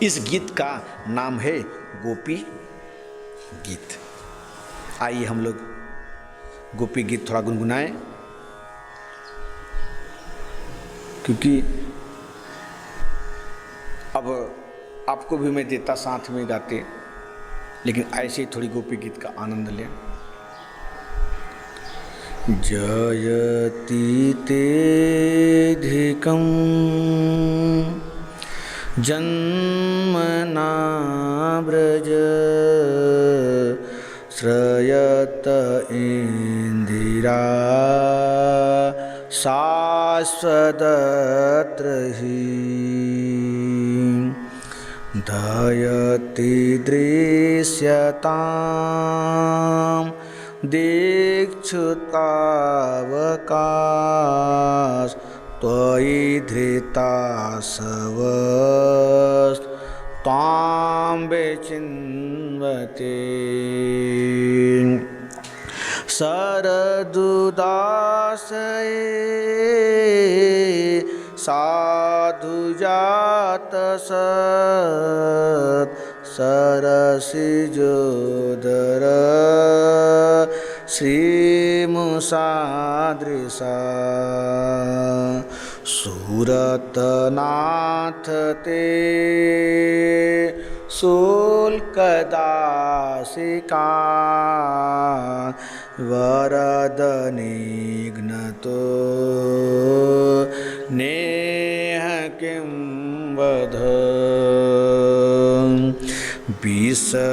इस गीत का नाम है गोपी गीत। आइए हम लोग गोपी गीत थोड़ा गुनगुनाएं, क्योंकि अब आपको भी मैं देता साथ में गाते, लेकिन ऐसे ही थोड़ी गोपी गीत का आनंद लें। जयति तेधिकं जन्मना व्रज श्रयत इंदिरा शाश्वतत्र हि दयति दृश्यताम् दीक्षुतावकाश त्वयि धृतासवस् त्वां विचिन्वते शरदुदासये साधुजातसत् सरसिजोदर श्रीमुषादृशा सुरतनाथ ते शुल्कदासिका वरदनिघ्नतो नेह किं वद विषजलाप्यवान्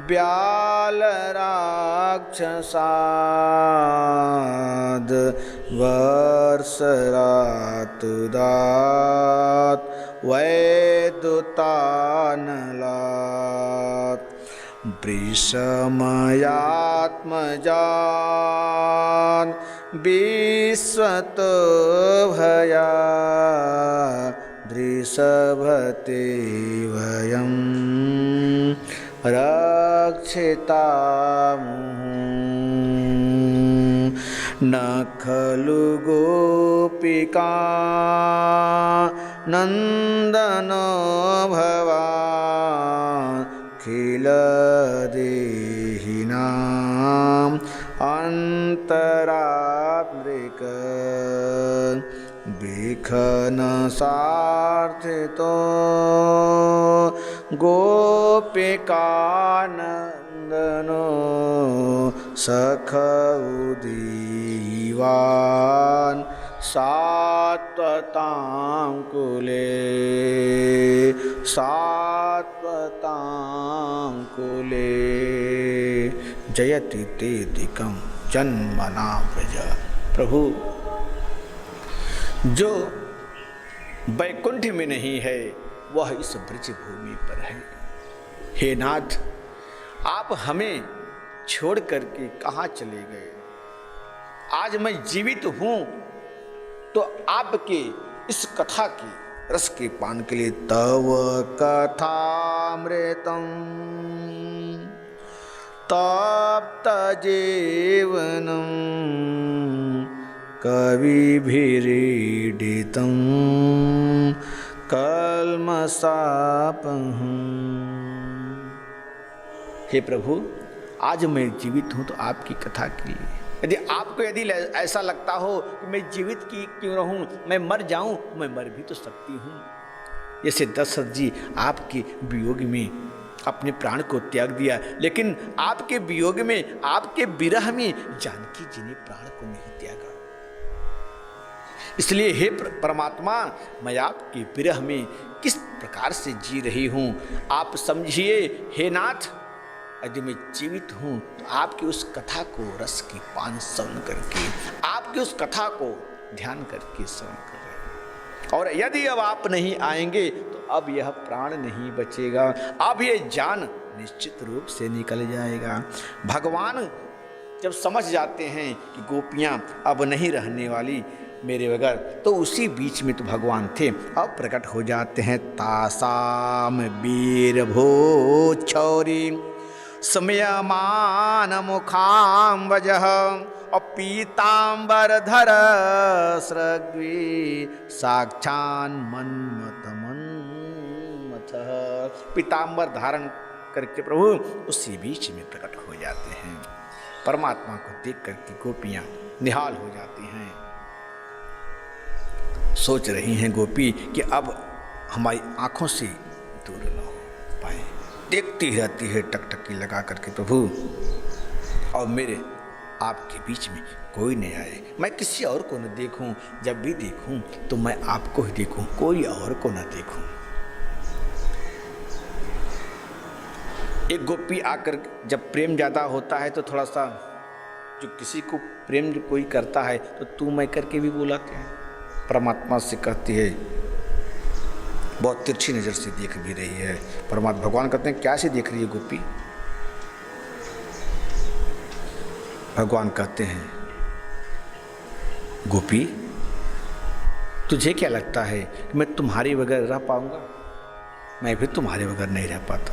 व्यालराक्षसाद् वर्षरातुदात् वैदुतानलात् वृषमयात्मजान् विश्वतो भया दृषभते भयं रक्षितामुः न खलु गोपिका नन्दनो भवान् खिलदेहिनाम् अन्तरात्मृक विखनसार्थितो गोपिकानन्दनो सखौदीवान् सात्वतां कुले जयति तेधिकं जन्मना व्रज। प्रभु, जो वैकुंठ में नहीं है वह इस ब्रज भूमि पर है। हे नाथ, आप हमें छोड़ करके कहाँ चले गए? आज मैं जीवित हूँ तो आपके इस कथा की रस के पान के लिए। तव कथामृतं तप्त जीवनं कविभिरीडितं कल्मषापहम्। हे प्रभु, आज मैं जीवित हूँ तो आपकी कथा के लिए। यदि ऐसा लगता हो कि मैं जीवित क्यों रहूं, मैं मर जाऊं, मैं मर भी तो सकती हूं। जैसे दशरथ जी आपके वियोग में अपने प्राण को त्याग दिया, लेकिन आपके वियोग में, आपके विरह में जानकी जी ने प्राण को नहीं त्यागा। इसलिए हे परमात्मा, मैं आपके विरह में किस प्रकार से जी रही हूं, आप समझिए। हे नाथ, यदि मैं जीवित हूँ तो आपकी उस कथा को रस की पान श्रवण करके, आपकी उस कथा को ध्यान करके श्रवण कर रहे हैं। और यदि अब आप नहीं आएंगे तो अब यह प्राण नहीं बचेगा, अब ये जान निश्चित रूप से निकल जाएगा। भगवान जब समझ जाते हैं कि गोपियाँ अब नहीं रहने वाली मेरे बगैर, तो उसी बीच में तो भगवान थे, अब प्रकट हो जाते हैं। तासाम वीर भो छौरी स्मयमान मुखाम्बजः और पीताम्बरधर स्रग्वी साक्षान् मन्मथ मन्मथः। पीताम्बर धारण करके प्रभु उसी बीच में प्रकट हो जाते हैं। परमात्मा को देख करके गोपियां निहाल हो जाती हैं। सोच रही हैं गोपी कि अब हमारी आंखों से दूर न हो पाए। देखती रहती है टकटकी लगा करके प्रभु, और मेरे आपके बीच में कोई नहीं आए। मैं किसी और को न देखूं, जब भी देखूं तो मैं आपको ही देखूं, कोई और को न देखूं। एक गोपी आकर जब प्रेम ज़्यादा होता है तो थोड़ा सा, जो किसी को प्रेम कोई करता है तो तू मैं करके भी बुलाते हैं। परमात्मा से कहती है, बहुत तिरछी नज़र से देख भी रही है। परमात्मा भगवान कहते हैं क्या से देख रही है गोपी? भगवान कहते हैं गोपी तुझे क्या लगता है कि मैं तुम्हारे बगैर रह पाऊंगा? मैं भी तुम्हारे बगैर नहीं रह पाता,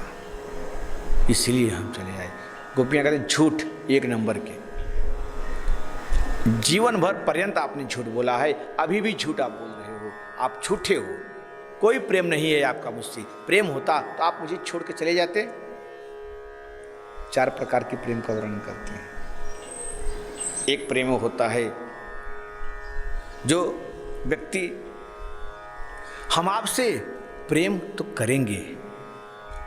इसलिए हम चले आए। गोपियाँ कहते हैं झूठ एक नंबर के, जीवन भर पर्यंत आपने झूठ बोला है, अभी भी झूठ आप बोल रहे हो, आप झूठे हो। कोई प्रेम नहीं है आपका मुझसे। प्रेम होता तो आप मुझे छोड़ के चले जाते। 4 प्रकार के प्रेम का वर्णन करते हैं। एक प्रेम होता है जो व्यक्ति, हम आपसे प्रेम तो करेंगे,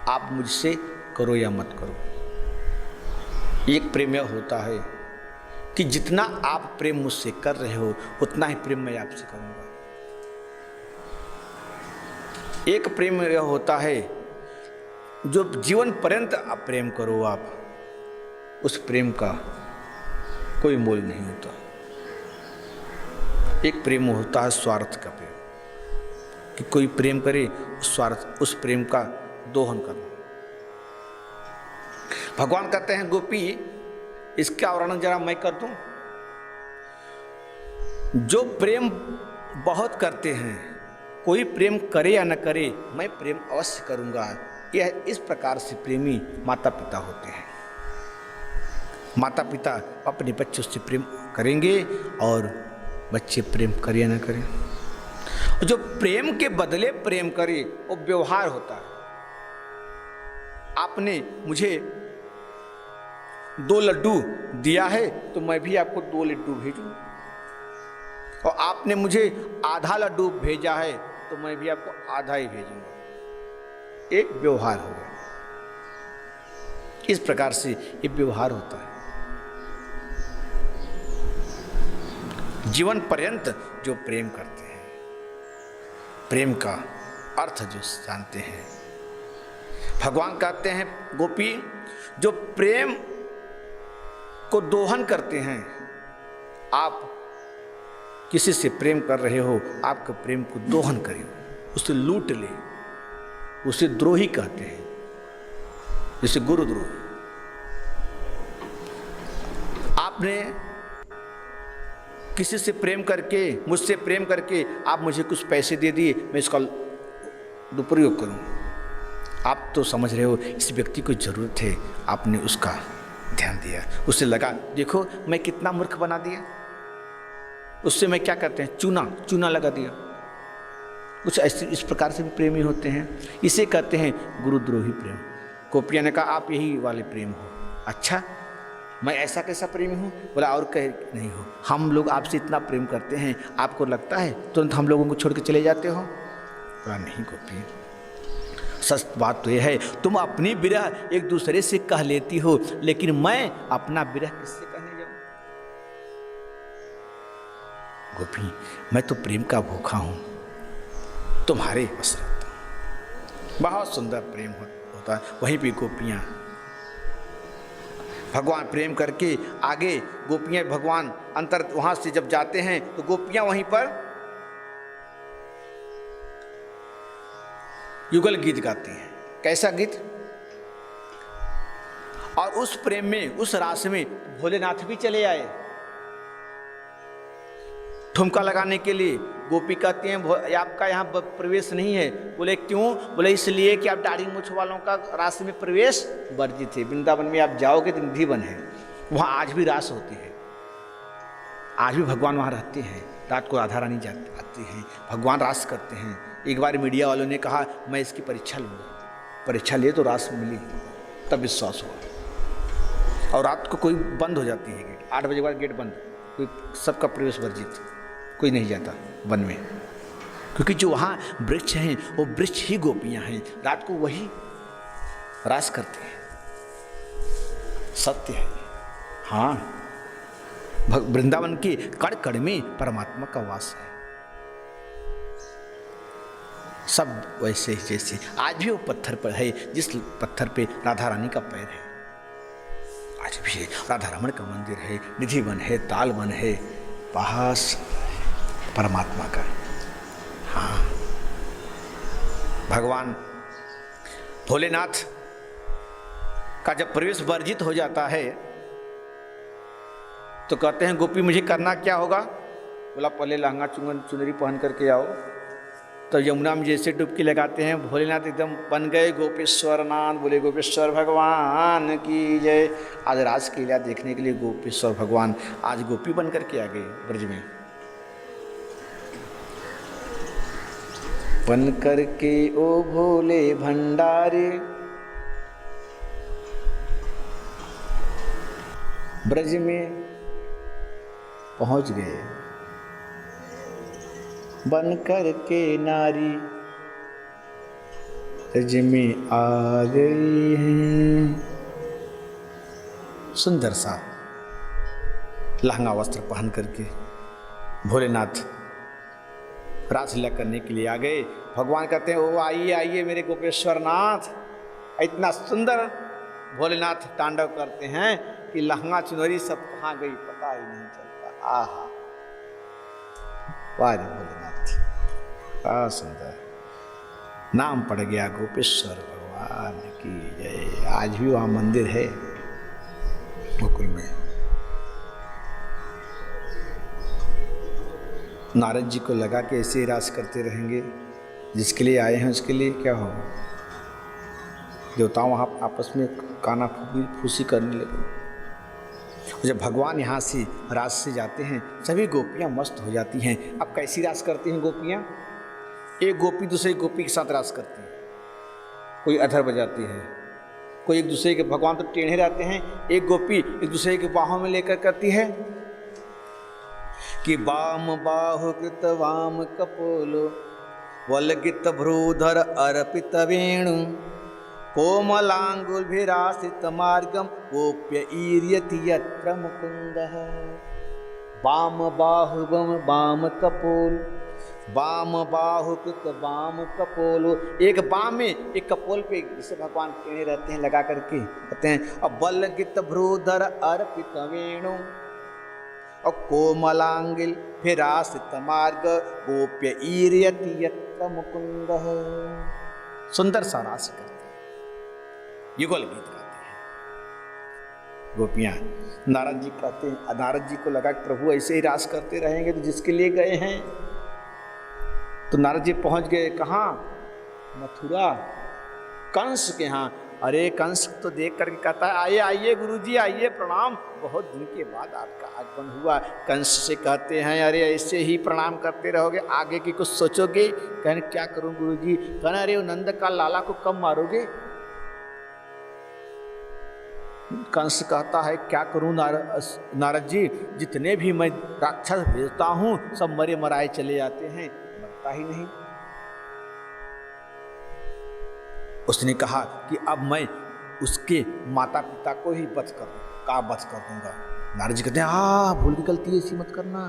आप मुझसे करो या मत करो। एक प्रेम यह होता है कि जितना आप प्रेम मुझसे कर रहे हो उतना ही प्रेम मैं आपसे करूंगा। एक प्रेम यह होता है जो जीवन पर्यंत आप प्रेम करो, आप उस प्रेम का कोई मोल नहीं होता। एक प्रेम होता है स्वार्थ का प्रेम, कि कोई प्रेम करे स्वार्थ, उस प्रेम का दोहन करना। भगवान कहते हैं गोपी इसका वर्णन जरा मैं कर दूं। जो प्रेम बहुत करते हैं, कोई प्रेम करे या न करे, मैं प्रेम अवश्य करूंगा। यह इस प्रकार से प्रेमी माता पिता होते हैं। माता पिता अपने बच्चों से प्रेम करेंगे और बच्चे प्रेम करें या न करें। जो प्रेम के बदले प्रेम करे वो व्यवहार होता है। आपने मुझे 2 लड्डू दिया है तो मैं भी आपको 2 लड्डू भेजूं, और आपने मुझे आधा लड्डू भेजा है तो मैं भी आपको आधा ही भेजूंगा। एक व्यवहार हो गया। इस प्रकार से ये व्यवहार होता है। जीवन पर्यंत जो प्रेम करते हैं, प्रेम का अर्थ जो जानते हैं, भगवान कहते हैं गोपी जो प्रेम को दोहन करते हैं। आप किसी से प्रेम कर रहे हो, आपके प्रेम को दोहन करे, उसे लूट ले, उसे द्रोही कहते हैं, जैसे गुरुद्रोह। आपने किसी से प्रेम करके, मुझसे प्रेम करके आप मुझे कुछ पैसे दे दिए, मैं इसका दुरुपयोग करूं। आप तो समझ रहे हो इस व्यक्ति को जरूरत है, आपने उसका ध्यान दिया, उससे लगा देखो मैं कितना मूर्ख बना दिया। उससे मैं क्या करते हैं, चूना लगा दिया। कुछ ऐसे इस प्रकार से भी प्रेमी होते हैं। इसे कहते हैं गुरुद्रोही प्रेम। गोपिया ने कहा आप यही वाले प्रेम हो। अच्छा, मैं ऐसा कैसा प्रेमी हूँ? बोला और कह नहीं हो, हम लोग आपसे इतना प्रेम करते हैं, आपको लगता है तुरंत हम लोगों को छोड़ के चले जाते हो? बोला नहीं गोपी, सच बात तो यह है तुम अपनी विरह एक दूसरे से कह लेती हो, लेकिन मैं अपना विरह किससे कहने जाऊं? गोपी मैं तो प्रेम का भूखा हूं, तुम्हारे बस रहता हूं। बहुत सुंदर प्रेम होता है। वहीं भी गोपियां भगवान प्रेम करके आगे, गोपियां भगवान अंतर वहां से जब जाते हैं तो गोपियां वहीं पर युगल गीत गाती हैं। कैसा गीत? और उस प्रेम में, उस रास में भोलेनाथ भी चले आए ठुमका लगाने के लिए। गोपी कहती हैं आपका यहाँ प्रवेश नहीं है। बोले क्यों? बोले इसलिए कि आप दाढ़ी मूछ वालों का रास में प्रवेश वर्जित है। वृंदावन में आप जाओगे तो निधि वन है, वहाँ आज भी रास होती है, आज भी भगवान वहाँ रहते हैं। रात को राधा रानी आती हैं, भगवान रास करते हैं। एक बार मीडिया वालों ने कहा मैं इसकी परीक्षा लूँगा, परीक्षा लिए तो रास मिली, तब विश्वास हुआ। और रात को कोई बंद हो जाती है गेट, 8 बजे के बाद गेट बंद, कोई सबका प्रवेश वर्जित, कोई नहीं जाता वन में, क्योंकि जो वहाँ वृक्ष हैं वो वृक्ष ही गोपियाँ हैं, रात को वही रास करते हैं। सत्य है। हाँ, वृंदावन के कण कण में परमात्मा का वास है। सब वैसे ही जैसे आज भी वो पत्थर पर है जिस पत्थर पे राधा रानी का पैर है, आज भी राधा रमण का मंदिर है, निधि वन है, ताल वन है, पास परमात्मा का। हाँ, भगवान भोलेनाथ का जब प्रवेश वर्जित हो जाता है तो कहते हैं गोपी मुझे करना क्या होगा? बोला पहले लहंगा चुनरी पहन करके आओ। तो यमुना में जैसे डुबकी लगाते हैं भोलेनाथ एकदम बन गए गोपेश्वर नाथ। बोले गोपेश्वर भगवान की जय। आज रास लीला देखने के लिए गोपेश्वर भगवान आज गोपी बन करके आ गए ब्रज में। बन करके ओ भोले भंडारे ब्रज में पहुंच गए, बन कर के नारी ब्रज में आ गई है। सुंदर सा लहंगा वस्त्र पहन करके भोलेनाथ रासलीला करने के लिए आ गए। भगवान कहते हैं ओ आइए आइए मेरे गोपेश्वर नाथ। इतना सुंदर भोलेनाथ तांडव करते हैं कि लहंगा चुनरी सब कहाँ गई पता ही नहीं चलता। आहा, वाह भोलेनाथ, आ सुंदर। नाम पड़ गया गोपेश्वर भगवान की जय। आज भी वहाँ मंदिर है गोकुल में। नारद जी को लगा कि ऐसे ही रास करते रहेंगे, जिसके लिए आए हैं उसके लिए क्या होगा। देवताओं वहाँ आपस में काना फूसी करने लगे। जब भगवान यहाँ से रास से जाते हैं सभी गोपियाँ मस्त हो जाती हैं। अब कैसी रास करती हैं गोपियाँ? एक गोपी दूसरी गोपी के साथ रास करती है, कोई अधर बजाती है, कोई एक दूसरे के, भगवान तो टेढ़े रहते हैं, एक गोपी एक दूसरे के बाहों में लेकर करती है कि वाम बाहु कृत वाम कपोलो वलगित भ्रूधर अर्पित वेणु कोमलांगुलभिरासित मार्गम गोप्य ईर्यति यत्र मुकुंदः। वाम बाहुवम वाम कपोल, वाम बाहु कृत वाम कपोलो। एक बाम में एक कपोल पे जिसे भगवान टेढ़े रहते हैं लगा करके कहते हैं। और बलगित भ्रूधर अर्पित वेणु और कोमलांगिल फिरासित मार्ग गोप्य ईर्यति यत्र मुकुंदः। सुंदर सा रास करते हैं, युगल गीत गाते हैं गोपियाँ। नारद जी कहते हैं, नारद जी को लगा कि प्रभु ऐसे ही रास करते रहेंगे तो जिसके लिए गए हैं। तो नारद जी पहुंच गए कहाँ? मथुरा, कंस के यहाँ। अरे कंस तो देख करके कहता है आइए आइए गुरुजी आइए, प्रणाम, बहुत दिन के बाद आपका आगमन हुआ। कंस से कहते हैं अरे ऐसे ही प्रणाम करते रहोगे, आगे की कुछ सोचोगे? कहने क्या करूं गुरुजी? कहना अरे नंद का लाला को कब मारोगे? कंस कहता है क्या करूं नारद जी, जितने भी मैं राक्षस भेजता हूं सब मरे मराए चले जाते हैं, मरता ही नहीं। उसने कहा कि अब मैं उसके माता पिता को ही वध कर दूंगा। नारद जी कहते हैं हाँ भूल की गलती ऐसी मत करना।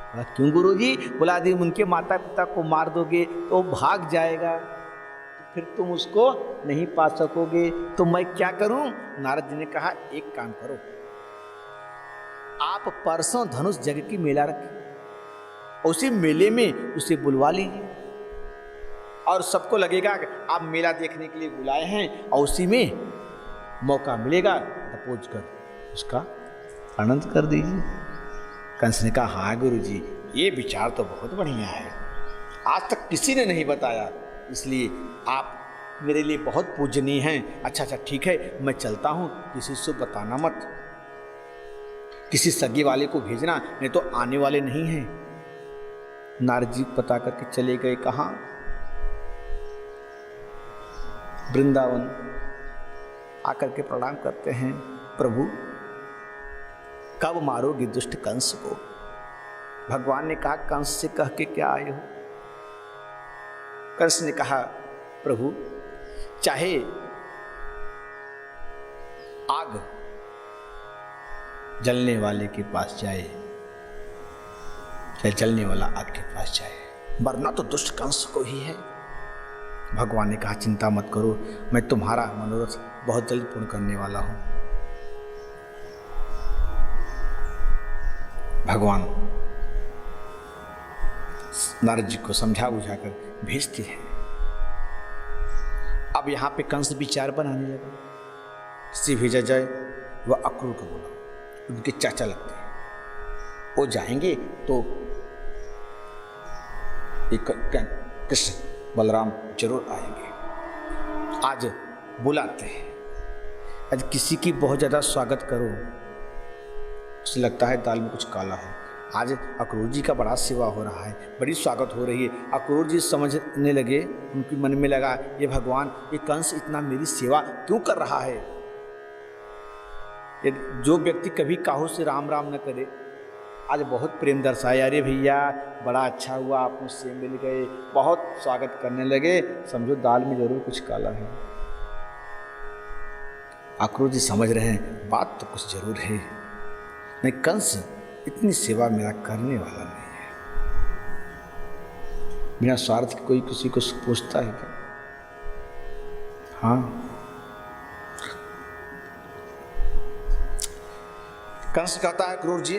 बोला क्यों गुरुजी? बोला यदि उनके माता पिता को मार दोगे तो भाग जाएगा, फिर तुम उसको नहीं पा सकोगे, तो मैं क्या करूं? नारद जी ने कहा एक काम करो, आप परसों धनुष जग की मेला रखें, उसी मेले में उसे बुलवा लीजिए और सबको लगेगा कि आप मेला देखने के लिए बुलाए हैं और उसी में मौका मिलेगा तो पहुंच कर उसका आनंद कर दीजिए। कंस ने कहा हाँ गुरुजी ये विचार तो बहुत बढ़िया है, आज तक किसी ने नहीं बताया, इसलिए आप मेरे लिए बहुत पूजनीय हैं। अच्छा अच्छा ठीक है, मैं चलता हूँ, किसी से बताना मत, किसी सगे वाले को भेजना, नहीं तो आने वाले नहीं हैं। नारद जी पता करके चले गए कहाँ? वृंदावन। आकर के प्रणाम करते हैं, प्रभु कब मारोगे दुष्ट कंस को? भगवान ने कहा, कंस से कह के क्या आए हो? कंस ने कहा, प्रभु चाहे आग जलने वाले के पास जाए, चाहे जलने वाला आग के पास जाए, मरना तो दुष्ट कंस को ही है। भगवान ने कहा, चिंता मत करो, मैं तुम्हारा मनोरथ बहुत जल्द पूर्ण करने वाला हूं। भगवान नारद जी को समझा बुझाकर भेजते हैं। अब यहां पे कंस विचार बनाने लगा, किसी भेजा जाए, वह अक्रूर को बोला, उनके चाचा लगते हैं, वो जाएंगे तो एक कृष्ण बलराम जरूर आएंगे। आज बुलाते हैं, आज किसी की बहुत ज़्यादा स्वागत करो, उसे लगता है दाल में कुछ काला है। आज अक्रूर जी का बड़ा सेवा हो रहा है, बड़ी स्वागत हो रही है। अक्रूर जी समझने लगे, उनके मन में लगा, ये भगवान, ये कंस इतना मेरी सेवा क्यों कर रहा है? जो व्यक्ति कभी काहू से राम राम न करे, आज बहुत प्रेम दर्शाया, अरे भैया बड़ा अच्छा हुआ आप मुझसे मिल गए, बहुत स्वागत करने लगे, समझो दाल में जरूर कुछ काला है। अक्रूर जी समझ रहे हैं बात तो कुछ जरूर है, नहीं कंस इतनी सेवा मेरा करने वाला नहीं है। बिना स्वार्थ कोई किसी को पूछता है क्या? हाँ, कंस कहता है, अक्रूर जी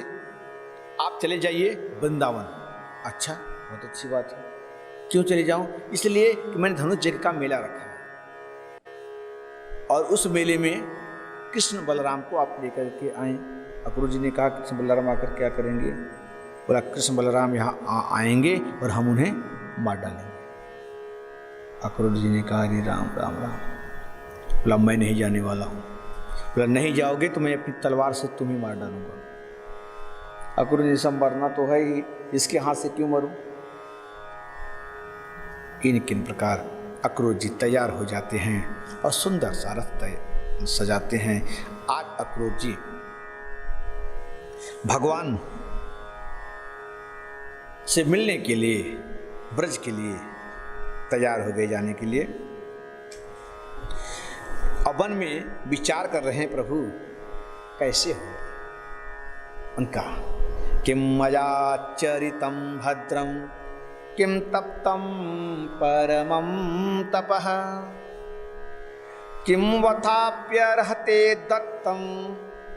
आप चले जाइए वृंदावन। अच्छा, बहुत अच्छी बात है, क्यों चले जाऊं? इसलिए कि मैंने धनुष यज्ञ का मेला रखा है, और उस मेले में कृष्ण बलराम को आप लेकर के आए। अक्रूर जी ने कहा, कृष्ण बलराम आकर क्या करेंगे? बोला, कृष्ण बलराम यहाँ आएंगे और हम उन्हें मार डालेंगे। अक्रूर जी ने कहा, अरे राम राम राम। बोला, मैं नहीं जाने वाला हूँ। बोला, नहीं जाओगे तो मैं अपनी तलवार से तुम्हें मार डालूंगा। अक्रूर जी से मरना तो है ही, इसके हाथ से क्यों मरूं? किन प्रकार अक्रूर जी तैयार हो जाते हैं और सुंदर सा रथ सजाते हैं। आज अक्रूर जी भगवान से मिलने के लिए, ब्रज के लिए तैयार हो गए जाने के लिए। अब वन में विचार कर रहे हैं, प्रभु कैसे हो उनका। किम मयाचरितं भद्रं किम तप्तं परमं तपः किम वथाप्यर्हते दत्तं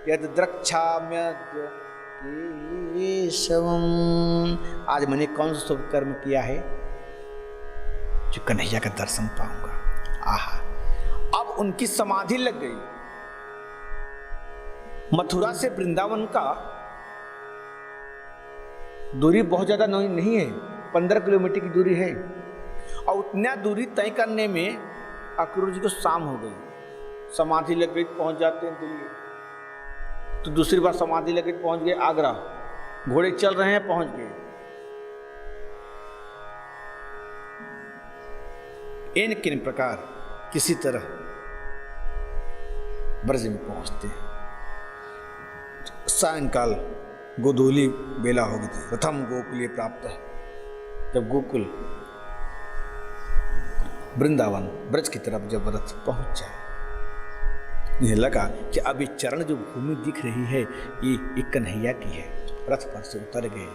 यद द्रक्ष्याम्यद्य केशवम्। आज मैंने कौन सा शुभ कर्म किया है जो कन्हैया का दर्शन पाऊंगा? आहा, अब उनकी समाधि लग गई। मथुरा से वृंदावन का दूरी बहुत ज्यादा नहीं है, 15 किलोमीटर की दूरी है, और उतना दूरी तय करने में अक्रूर जी को शाम हो गई। समाधि लग गई, पहुंच जाते हैं दिल्ली, तो दूसरी बार समाधि लग गई, पहुंच गए आगरा, घोड़े चल रहे हैं, पहुंच गए। इन किन प्रकार किसी तरह ब्रज में पहुंचते हैं। सायंकाल गोधूली बेला हो गई थी। प्रथम गोकुल प्राप्त है। जब गोकुल वृंदावन ब्रज की तरफ जब रथ पहुंच जाए, मुझे लगा कि अब ये चरण जो भूमि दिख रही है ये कन्हैया की है। रथ पर से उतर गए,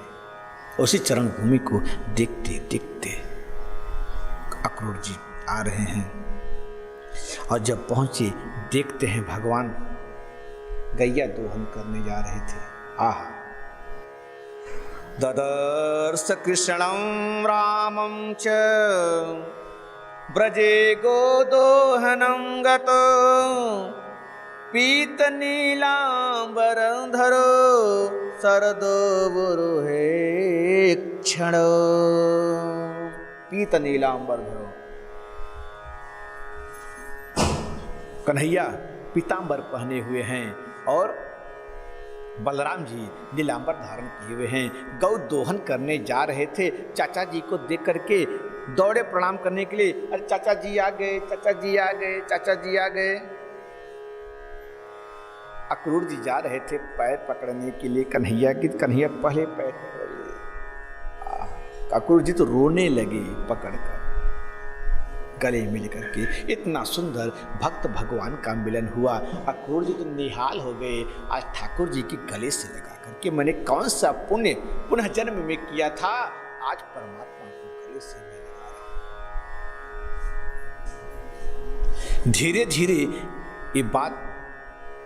उसी चरण भूमि को देखते देखते अक्रूर जी आ रहे हैं, और जब पहुंचे देखते हैं भगवान गैया दोहन करने जा रहे थे। आहा, ददर्श कृष्णं रामं च ब्रजे गोदोहनं गतो पीत नीलांबरधरो शरद बुरुहे क्षण। पीत नीलांबर धरो। कन्हैया पीतांबर पहने हुए हैं और बलराम जी नीलांबर धारण किए हुए हैं। गौ दोहन करने जा रहे थे। चाचा जी को देख करके दौड़े प्रणाम करने के लिए। अरे चाचा जी आ गए, चाचा जी आ गए, चाचा जी आ गए। अक्रूर जी जा रहे थे पैर पकड़ने के लिए कन्हैया की। कन्हैया पहले पैर अक्रूर जी तो रोने लगे पकड़कर, गले मिल करके। इतना सुंदर भक्त भगवान का मिलन हुआ। अक्रूर जी तो निहाल हो गए आज ठाकुर जी की गले से लगा करके। मैंने कौन सा पुण्य पुनः जन्म में किया था, आज परमात्मा को गले से मैं लगा रहा। धीरे धीरे ये बात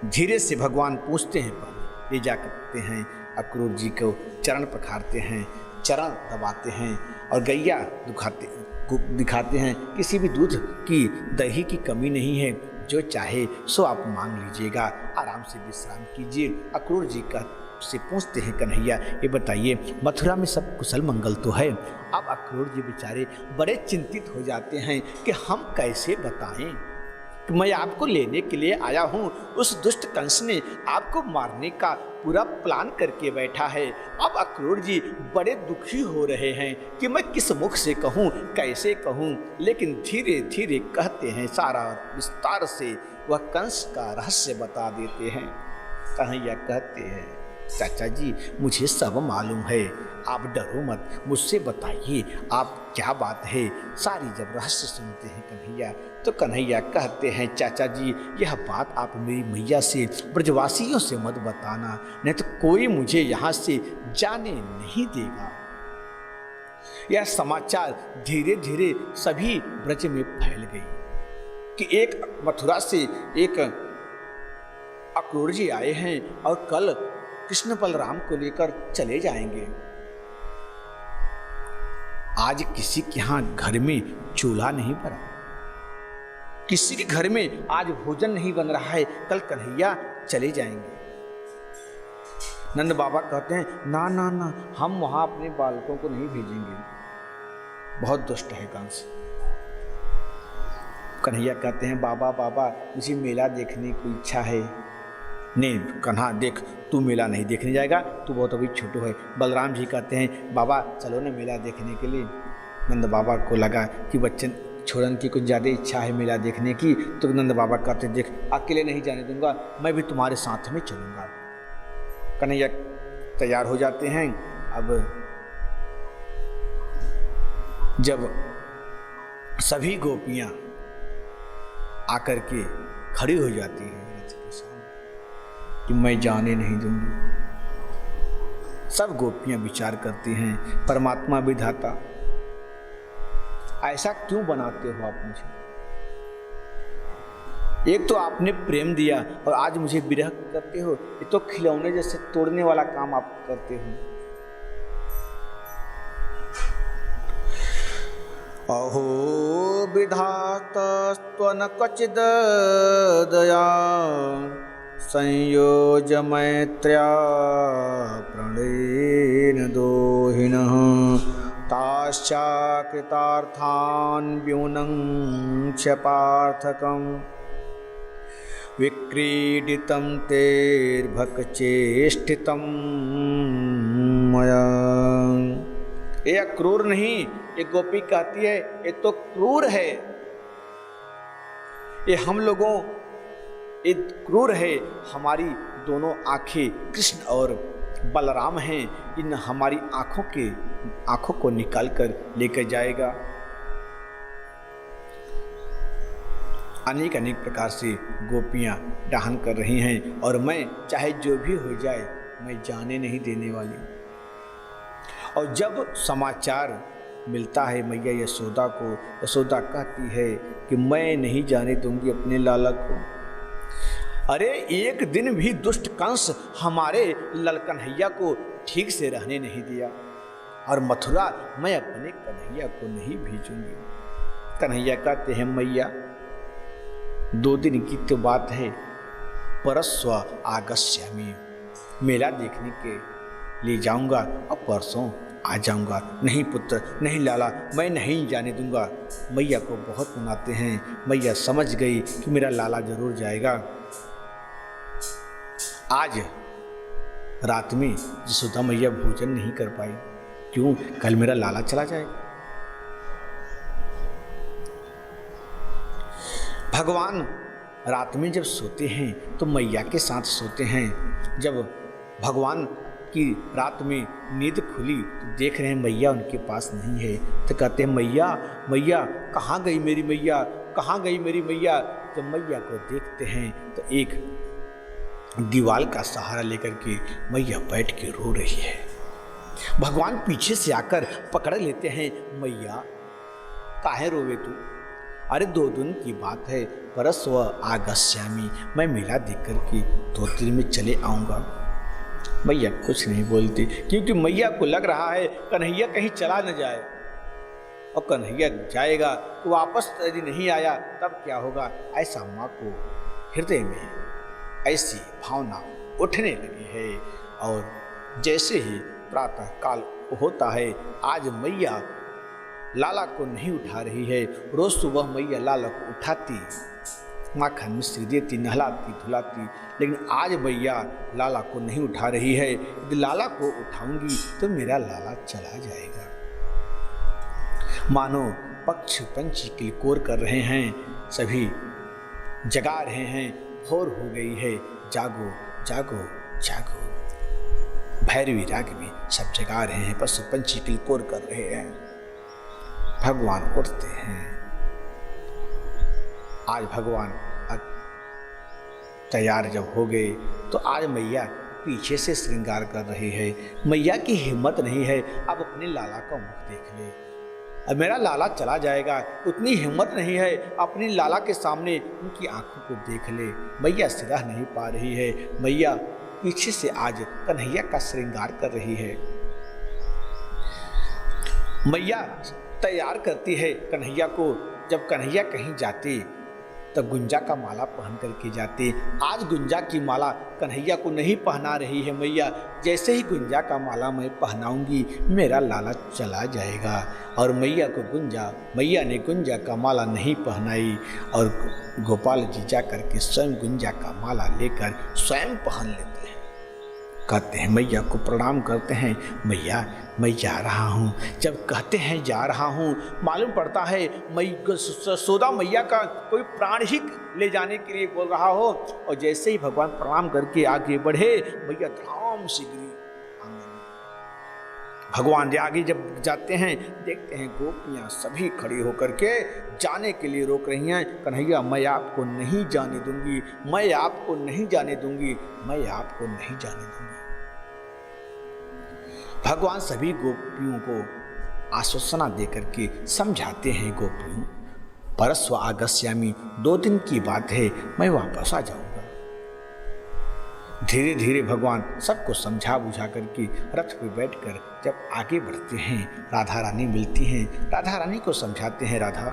धीरे से भगवान पूछते हैं, पहले ले जा करते हैं अक्रूर जी को चरण पखारते हैं, चरण दबाते हैं और गैया दिखाते हैं। किसी भी दूध की दही की कमी नहीं है, जो चाहे सो आप मांग लीजिएगा, आराम से विश्राम कीजिए। अक्रूर जी का से पूछते हैं कन्हैया ये बताइए मथुरा में सब कुशल मंगल तो है। अब अक्रूर जी बेचारे बड़े चिंतित हो जाते हैं कि हम कैसे बताएं कि मैं आपको लेने के लिए आया हूँ। उस दुष्ट कंस ने आपको मारने का पूरा प्लान करके बैठा है। अब अक्रूर जी बड़े दुखी हो रहे हैं कि मैं किस मुख से कहूँ, कैसे कहूँ। लेकिन धीरे धीरे कहते हैं, सारा विस्तार से वह कंस का रहस्य बता देते हैं। कन्हैया कहते हैं चाचा जी मुझे सब मालूम है, आप डरो मत, मुझसे बताइए आप क्या बात है। सारी जब रहस्य सुनते हैं कन्हैया तो कन्हैया कहते हैं चाचा जी यह बात आप मेरी मैया से ब्रजवासियों से मत बताना, नहीं तो कोई मुझे यहाँ से जाने नहीं देगा। यह समाचार धीरे धीरे सभी ब्रज में फैल गई कि एक मथुरा से एक अक्रूर जी आए हैं और कल कृष्ण बलराम को लेकर चले जाएंगे। आज किसी के यहाँ घर में चूल्हा नहीं बना, किसी के घर में आज भोजन नहीं बन रहा है, कल कन्हैया चले जाएंगे। नंद बाबा कहते हैं ना ना ना, हम वहां अपने बालकों को नहीं भेजेंगे, बहुत दुष्ट है कंस। कन्हैया कहते हैं बाबा बाबा मुझे मेला देखने की इच्छा है। नहीं कन्हा देख, तू मेला नहीं देखने जाएगा, तू बहुत अभी छोटू है। बलराम जी कहते हैं बाबा चलो ना मेला देखने के लिए। नंद बाबा को लगा कि बच्चन छोड़न की कुछ ज़्यादा इच्छा है मेला देखने की, तो नंद बाबा कहते देख अकेले नहीं जाने दूंगा, मैं भी तुम्हारे साथ में चलूँगा। कन्हैया तैयार हो जाते हैं। अब जब सभी गोपियाँ आकर के खड़ी हो जाती हैं कि मैं जाने नहीं दूंगी, सब गोपियां विचार करती हैं परमात्मा विधाता ऐसा क्यों बनाते हो आप मुझे। एक तो आपने प्रेम दिया और आज मुझे विरह करते हो, ये तो खिलौने जैसे तोड़ने वाला काम आप करते हो। अहो विधातस्त्वन क्वचिद् दया संयोज मैत्र्या प्रणयेन दोहिनः ताश्चाकृतार्थान् व्यूनं क्षपार्थकम् विक्रीडितं तेर्भक्चेष्टितं मया। ये क्रूर नहीं, ये गोपी कहती है ये तो क्रूर है, ये हम लोगों ये क्रूर है। हमारी दोनों आंखें कृष्ण और बलराम हैं, इन हमारी आंखों को निकाल कर लेकर जाएगा। अनेक अनेक प्रकार से गोपियां डाहन कर रही हैं और मैं चाहे जो भी हो जाए मैं जाने नहीं देने वाली। और जब समाचार मिलता है मैया यशोदा को, यशोदा कहती है कि मैं नहीं जाने दूंगी अपने लाला को। अरे एक दिन भी दुष्ट कंस हमारे लल कन्हैया को ठीक से रहने नहीं दिया और मथुरा मैं अपने कन्हैया को नहीं भेजूंगी। कन्हैया कहते हैं मैया 2 दिन की तो बात है, परस्व आगस्यामि, मेला देखने के ले जाऊंगा और परसों आ जाऊंगा। नहीं पुत्र, नहीं लाला, मैं नहीं जाने दूंगा। मैया को बहुत मनाते हैं। मैया समझ गई कि मेरा लाला जरूर जाएगा। आज रात में यशोदा मैया भोजन नहीं कर पाई। क्यों? कल मेरा लाला चला जाएगा। भगवान रात में जब सोते हैं तो मैया के साथ सोते हैं। जब भगवान की रात में नींद खुली तो देख रहे हैं मैया उनके पास नहीं है, तो कहते हैं मैया, मैया कहाँ गई मेरी मैया, कहाँ गई मेरी मैया। जब मैया को देखते हैं तो एक दीवार का सहारा लेकर के मैया बैठ के रो रही है। भगवान पीछे से आकर पकड़ लेते हैं, मैया काहे रोवे तू? अरे 2 दिन की बात है, परस्व आगस्यामी, मैं मेला देख कर के 2 दिन में चले आऊँगा। मैया कुछ नहीं बोलती, क्योंकि मैया को लग रहा है कन्हैया कहीं चला न जाए, और कन्हैया जाएगा तो वापस यदि नहीं आया तब क्या होगा। ऐसा माँ को हृदय में ऐसी भावना उठने लगी है। और जैसे ही प्रातः काल होता है, आज मैया लाला को नहीं उठा रही है। रोज सुबह मैया लाला को उठाती, माखन मिश्री देती, नहलाती धुलाती, लेकिन आज मैया लाला को नहीं उठा रही है। यदि लाला को उठाऊंगी तो मेरा लाला चला जाएगा। मानो पक्षी पंछी किलकोर कर रहे हैं, सभी जगा रहे हैं, भोर हो गई है, जागो जागो जागो। भैरवी राग में सब जगा रहे हैं, पशु पंछी किलकोर कर रहे हैं। भगवान उठते हैं। आज भगवान तैयार जब हो गए तो आज मैया पीछे से श्रृंगार कर रही है। मैया की हिम्मत नहीं है अब अपने लाला का मुख देख ले। अब मेरा लाला चला जाएगा, उतनी हिम्मत नहीं है अपनी लाला के सामने उनकी आंखों को देख ले। मैया सिरा नहीं पा रही है। मैया पीछे से आज कन्हैया का श्रृंगार कर रही है। मैया तैयार करती है कन्हैया को। जब कन्हैया कहीं जाते तब गुंजा का माला पहन करके जाते। आज गुंजा की माला कन्हैया को नहीं पहना रही है मैया। जैसे ही गुंजा का माला मैं पहनाऊंगी मेरा लाला चला जाएगा। और मैया ने गुंजा का माला नहीं पहनाई, और गोपाल जी जा करके स्वयं गुंजा का माला लेकर स्वयं पहन लेते हैं। कहते हैं मैया को प्रणाम करते हैं, मैया मैं जा रहा हूँ। जब कहते हैं जा रहा हूँ, मालूम पड़ता है यशोदा मैया का कोई प्राण ही ले जाने के लिए बोल रहा हो। और जैसे ही भगवान प्रणाम करके आगे बढ़े, मैया धाम से गिरी आंगन में। भगवान जी आगे जब जाते हैं देखते हैं गोपियाँ सभी खड़ी होकर के जाने के लिए रोक रही हैं। कन्हैया मैं आपको नहीं जाने दूंगी, मैं आपको नहीं जाने दूंगी, मैं आपको नहीं जाने दूंगी। भगवान सभी गोपियों को आश्वासना देकर के समझाते हैं, गोपियों परस्व आगस्यामी, 2 दिन की बात है, मैं वापस आ जाऊंगा। धीरे धीरे भगवान सबको समझा बुझा करके रथ पे बैठकर जब आगे बढ़ते हैं, राधा रानी मिलती हैं। राधा रानी को समझाते हैं, राधा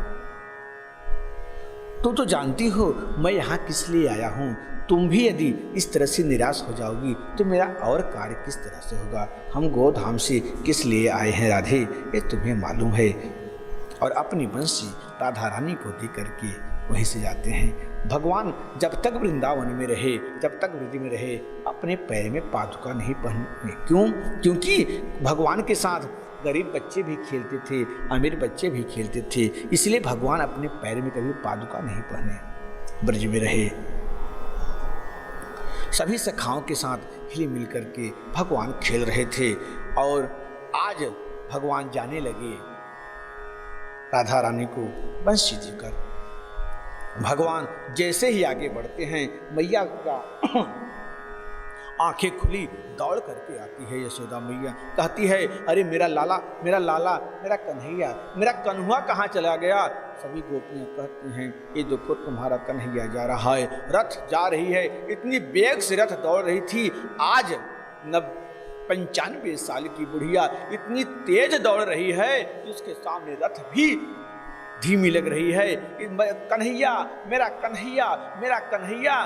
तू तो जानती हो मैं यहाँ किस लिए आया हूँ। तुम भी यदि इस तरह से निराश हो जाओगी तो मेरा और कार्य किस तरह से होगा। हम गोधाम से किस लिए आए हैं राधे, ये तुम्हें मालूम है। और अपनी बंसी राधा रानी को दे करके वहीं से जाते हैं। भगवान जब तक वृंदावन में रहे, जब तक वृद्धि में रहे, अपने पैर में पादुका नहीं पहने। क्यों? क्योंकि भगवान के साथ गरीब बच्चे भी खेलते थे, अमीर बच्चे भी खेलते थे, इसलिए भगवान अपने पैर में कभी पादुका नहीं पहने, ब्रज में रहे। सभी सखाओं के साथ हिल मिल करके भगवान खेल रहे थे। और आज भगवान जाने लगे राधा रानी को बंसी देकर। भगवान जैसे ही आगे बढ़ते हैं, मैया का आंखें खुली दौड़ करके आती है यशोदा मैया। कहती है, अरे मेरा लाला, मेरा लाला, मेरा कन्हैया, मेरा कन्हुआ कहाँ चला गया। सभी गोपियाँ कहती हैं, ये देखो तुम्हारा कन्हैया जा रहा है, रथ जा रही है। इतनी बेग से रथ दौड़ रही थी, आज 95 साल की बुढ़िया इतनी तेज दौड़ रही है जिसके सामने रथ भी धीमी लग रही है। कन्हैया, मेरा कन्हैया, मेरा कन्हैया।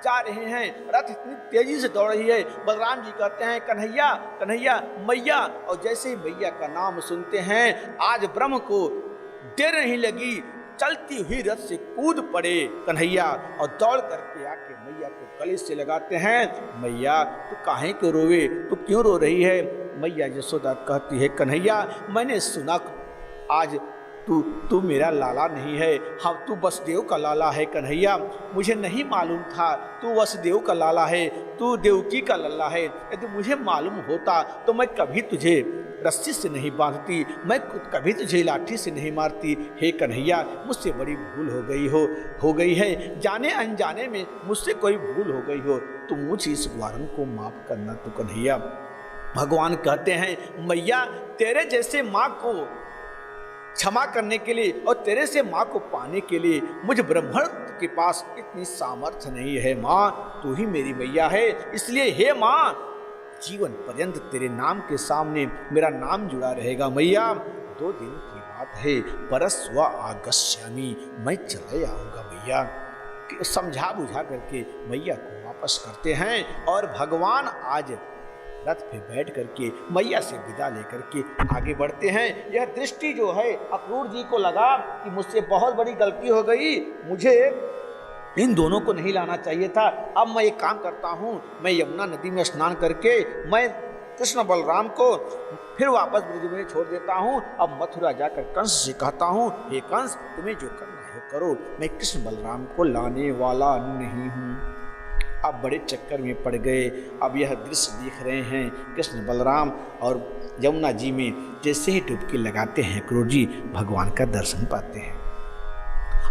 जा रहे हैं, रथ इतनी तेजी से दौड़ रही है। बलराम जी कहते हैं कन्हैया कन्हैया मैया, और जैसे ही मैया का नाम सुनते हैं आज ब्रह्म को देर नहीं लगी, चलती हुई रथ से कूद पड़े कन्हैया और दौड़ करके आके मैया को गले से लगाते हैं। मैया तू काहे क्यों रोवे, तू क्यों रो रही है? मैया यशोदा कहती है कन्हैया मैंने सुना आज तू मेरा लाला नहीं है, हाँ तू वसुदेव का लाला है कन्हैया, मुझे नहीं मालूम था तू वसुदेव का लाला है, तू देवकी का लाला है। यदि मुझे मालूम होता तो मैं कभी तुझे रस्सी से नहीं बांधती, मैं कभी तुझे लाठी से नहीं मारती। हे कन्हैया मुझसे बड़ी भूल हो गई है, जाने अनजाने में मुझसे कोई भूल हो गई हो, तो मुझे इस वारन को माफ करना तो कन्हैया। भगवान कहते हैं मैया तेरे जैसे माँ को क्षमा करने के लिए और तेरे से माँ को पाने के लिए मुझ ब्राह्मण के पास इतनी सामर्थ्य नहीं है। माँ तू ही मेरी मैया है, इसलिए हे माँ जीवन पर्यंत तेरे नाम के सामने मेरा नाम जुड़ा रहेगा। मैया 2 दिन की बात है, परस्व आगस्यामी, मैं चले आऊँगा मैया। समझा बुझा करके मैया को वापस करते हैं और भगवान आज रथ पे बैठ करके मैया से विदा लेकर के आगे बढ़ते हैं। यह दृष्टि जो है अक्रूर जी को लगा कि मुझसे बहुत बड़ी गलती हो गई, मुझे इन दोनों को नहीं लाना चाहिए था। अब मैं एक काम करता हूँ, मैं यमुना नदी में स्नान करके मैं कृष्ण बलराम को फिर वापस ब्रज में छोड़ देता हूँ। अब मथुरा जाकर कंस से कहता हूँ हे कंस तुम्हें जो करना है करो, मैं कृष्ण बलराम को लाने वाला नहीं हूँ। अब बड़े चक्कर में पड़ गए। अब यह दृश्य देख रहे हैं कृष्ण बलराम और यमुना जी में जैसे ही डुबकी लगाते हैं अक्रूर जी भगवान का दर्शन पाते हैं।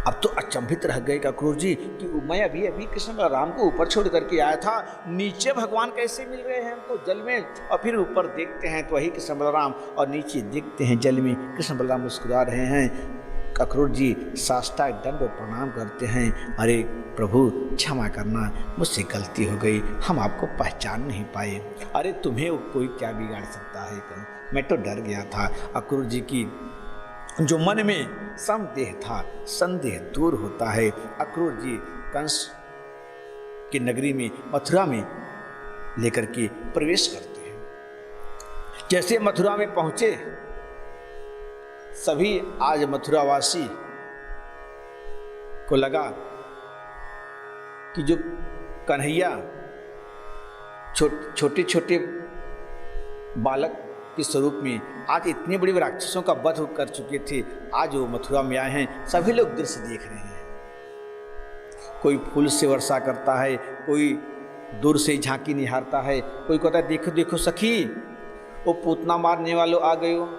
अब तो अचंभित रह गए अक्रूर जी कि मैं अभी कृष्ण बलराम को ऊपर छोड़ करके आया था, नीचे भगवान कैसे मिल रहे हैं हमको जल में। और फिर ऊपर देखते हैं तो वही कृष्ण बलराम और नीचे देखते हैं जल में कृष्ण बलराम मुस्कुरा रहे हैं। अक्रूर जी साष्टांग दंड प्रणाम करते हैं, अरे प्रभु क्षमा करना, मुझसे गलती हो गई, हम आपको पहचान नहीं पाए। अरे तुम्हें कोई क्या बिगाड़ सकता है, मैं तो डर गया था। अक्रूर जी की जो मन में संदेह था, संदेह दूर होता है। अक्रूर जी कंस की नगरी में मथुरा में लेकर के प्रवेश करते हैं। जैसे मथुरा में पहुंचे सभी आज मथुरावासी को लगा कि जो कन्हैया छोटे छोटे बालक के स्वरूप में आज इतने बड़े राक्षसों का वध कर चुके थे, आज वो मथुरा में आए हैं। सभी लोग दृश्य देख रहे हैं, कोई फूल से वर्षा करता है, कोई दूर से झांकी निहारता है, कोई कहता है देखो देखो सखी वो पूतना मारने वालों आ गए हो।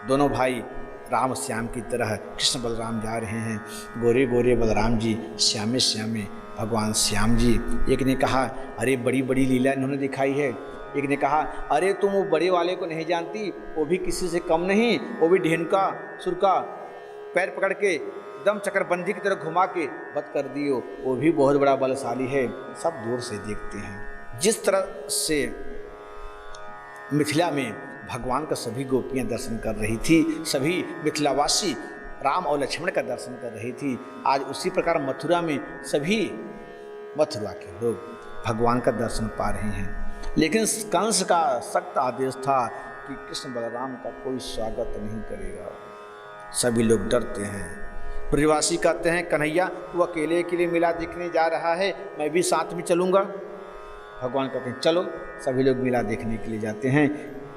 दोनों भाई राम श्याम की तरह कृष्ण बलराम जा रहे हैं। गोरे गोरे बलराम जी, श्यामे श्यामे भगवान श्याम जी। एक ने कहा अरे बड़ी बड़ी लीला इन्होंने दिखाई है। एक ने कहा अरे तुम वो बड़े वाले को नहीं जानती, वो भी किसी से कम नहीं, वो भी ढेनुका सुर का पैर पकड़ के एकदम चक्रबंदी की तरह घुमा के वध कर दियो, वो भी बहुत बड़ा बलशाली है। सब दूर से देखते हैं। जिस तरह से मिथिला में भगवान का सभी गोपियां दर्शन कर रही थी, सभी मिथिलावासी राम और लक्ष्मण का दर्शन कर रही थी, आज उसी प्रकार मथुरा में सभी मथुरा के लोग भगवान का दर्शन पा रहे हैं। लेकिन कंस का सख्त आदेश था कि कृष्ण बलराम का कोई स्वागत नहीं करेगा। सभी लोग डरते हैं। ब्रजवासी कहते हैं कन्हैया तू अकेले के लिए मेला देखने जा रहा है, मैं भी साथ में चलूँगा। भगवान कहते हैं चलो। सभी लोग मेला देखने के लिए जाते हैं।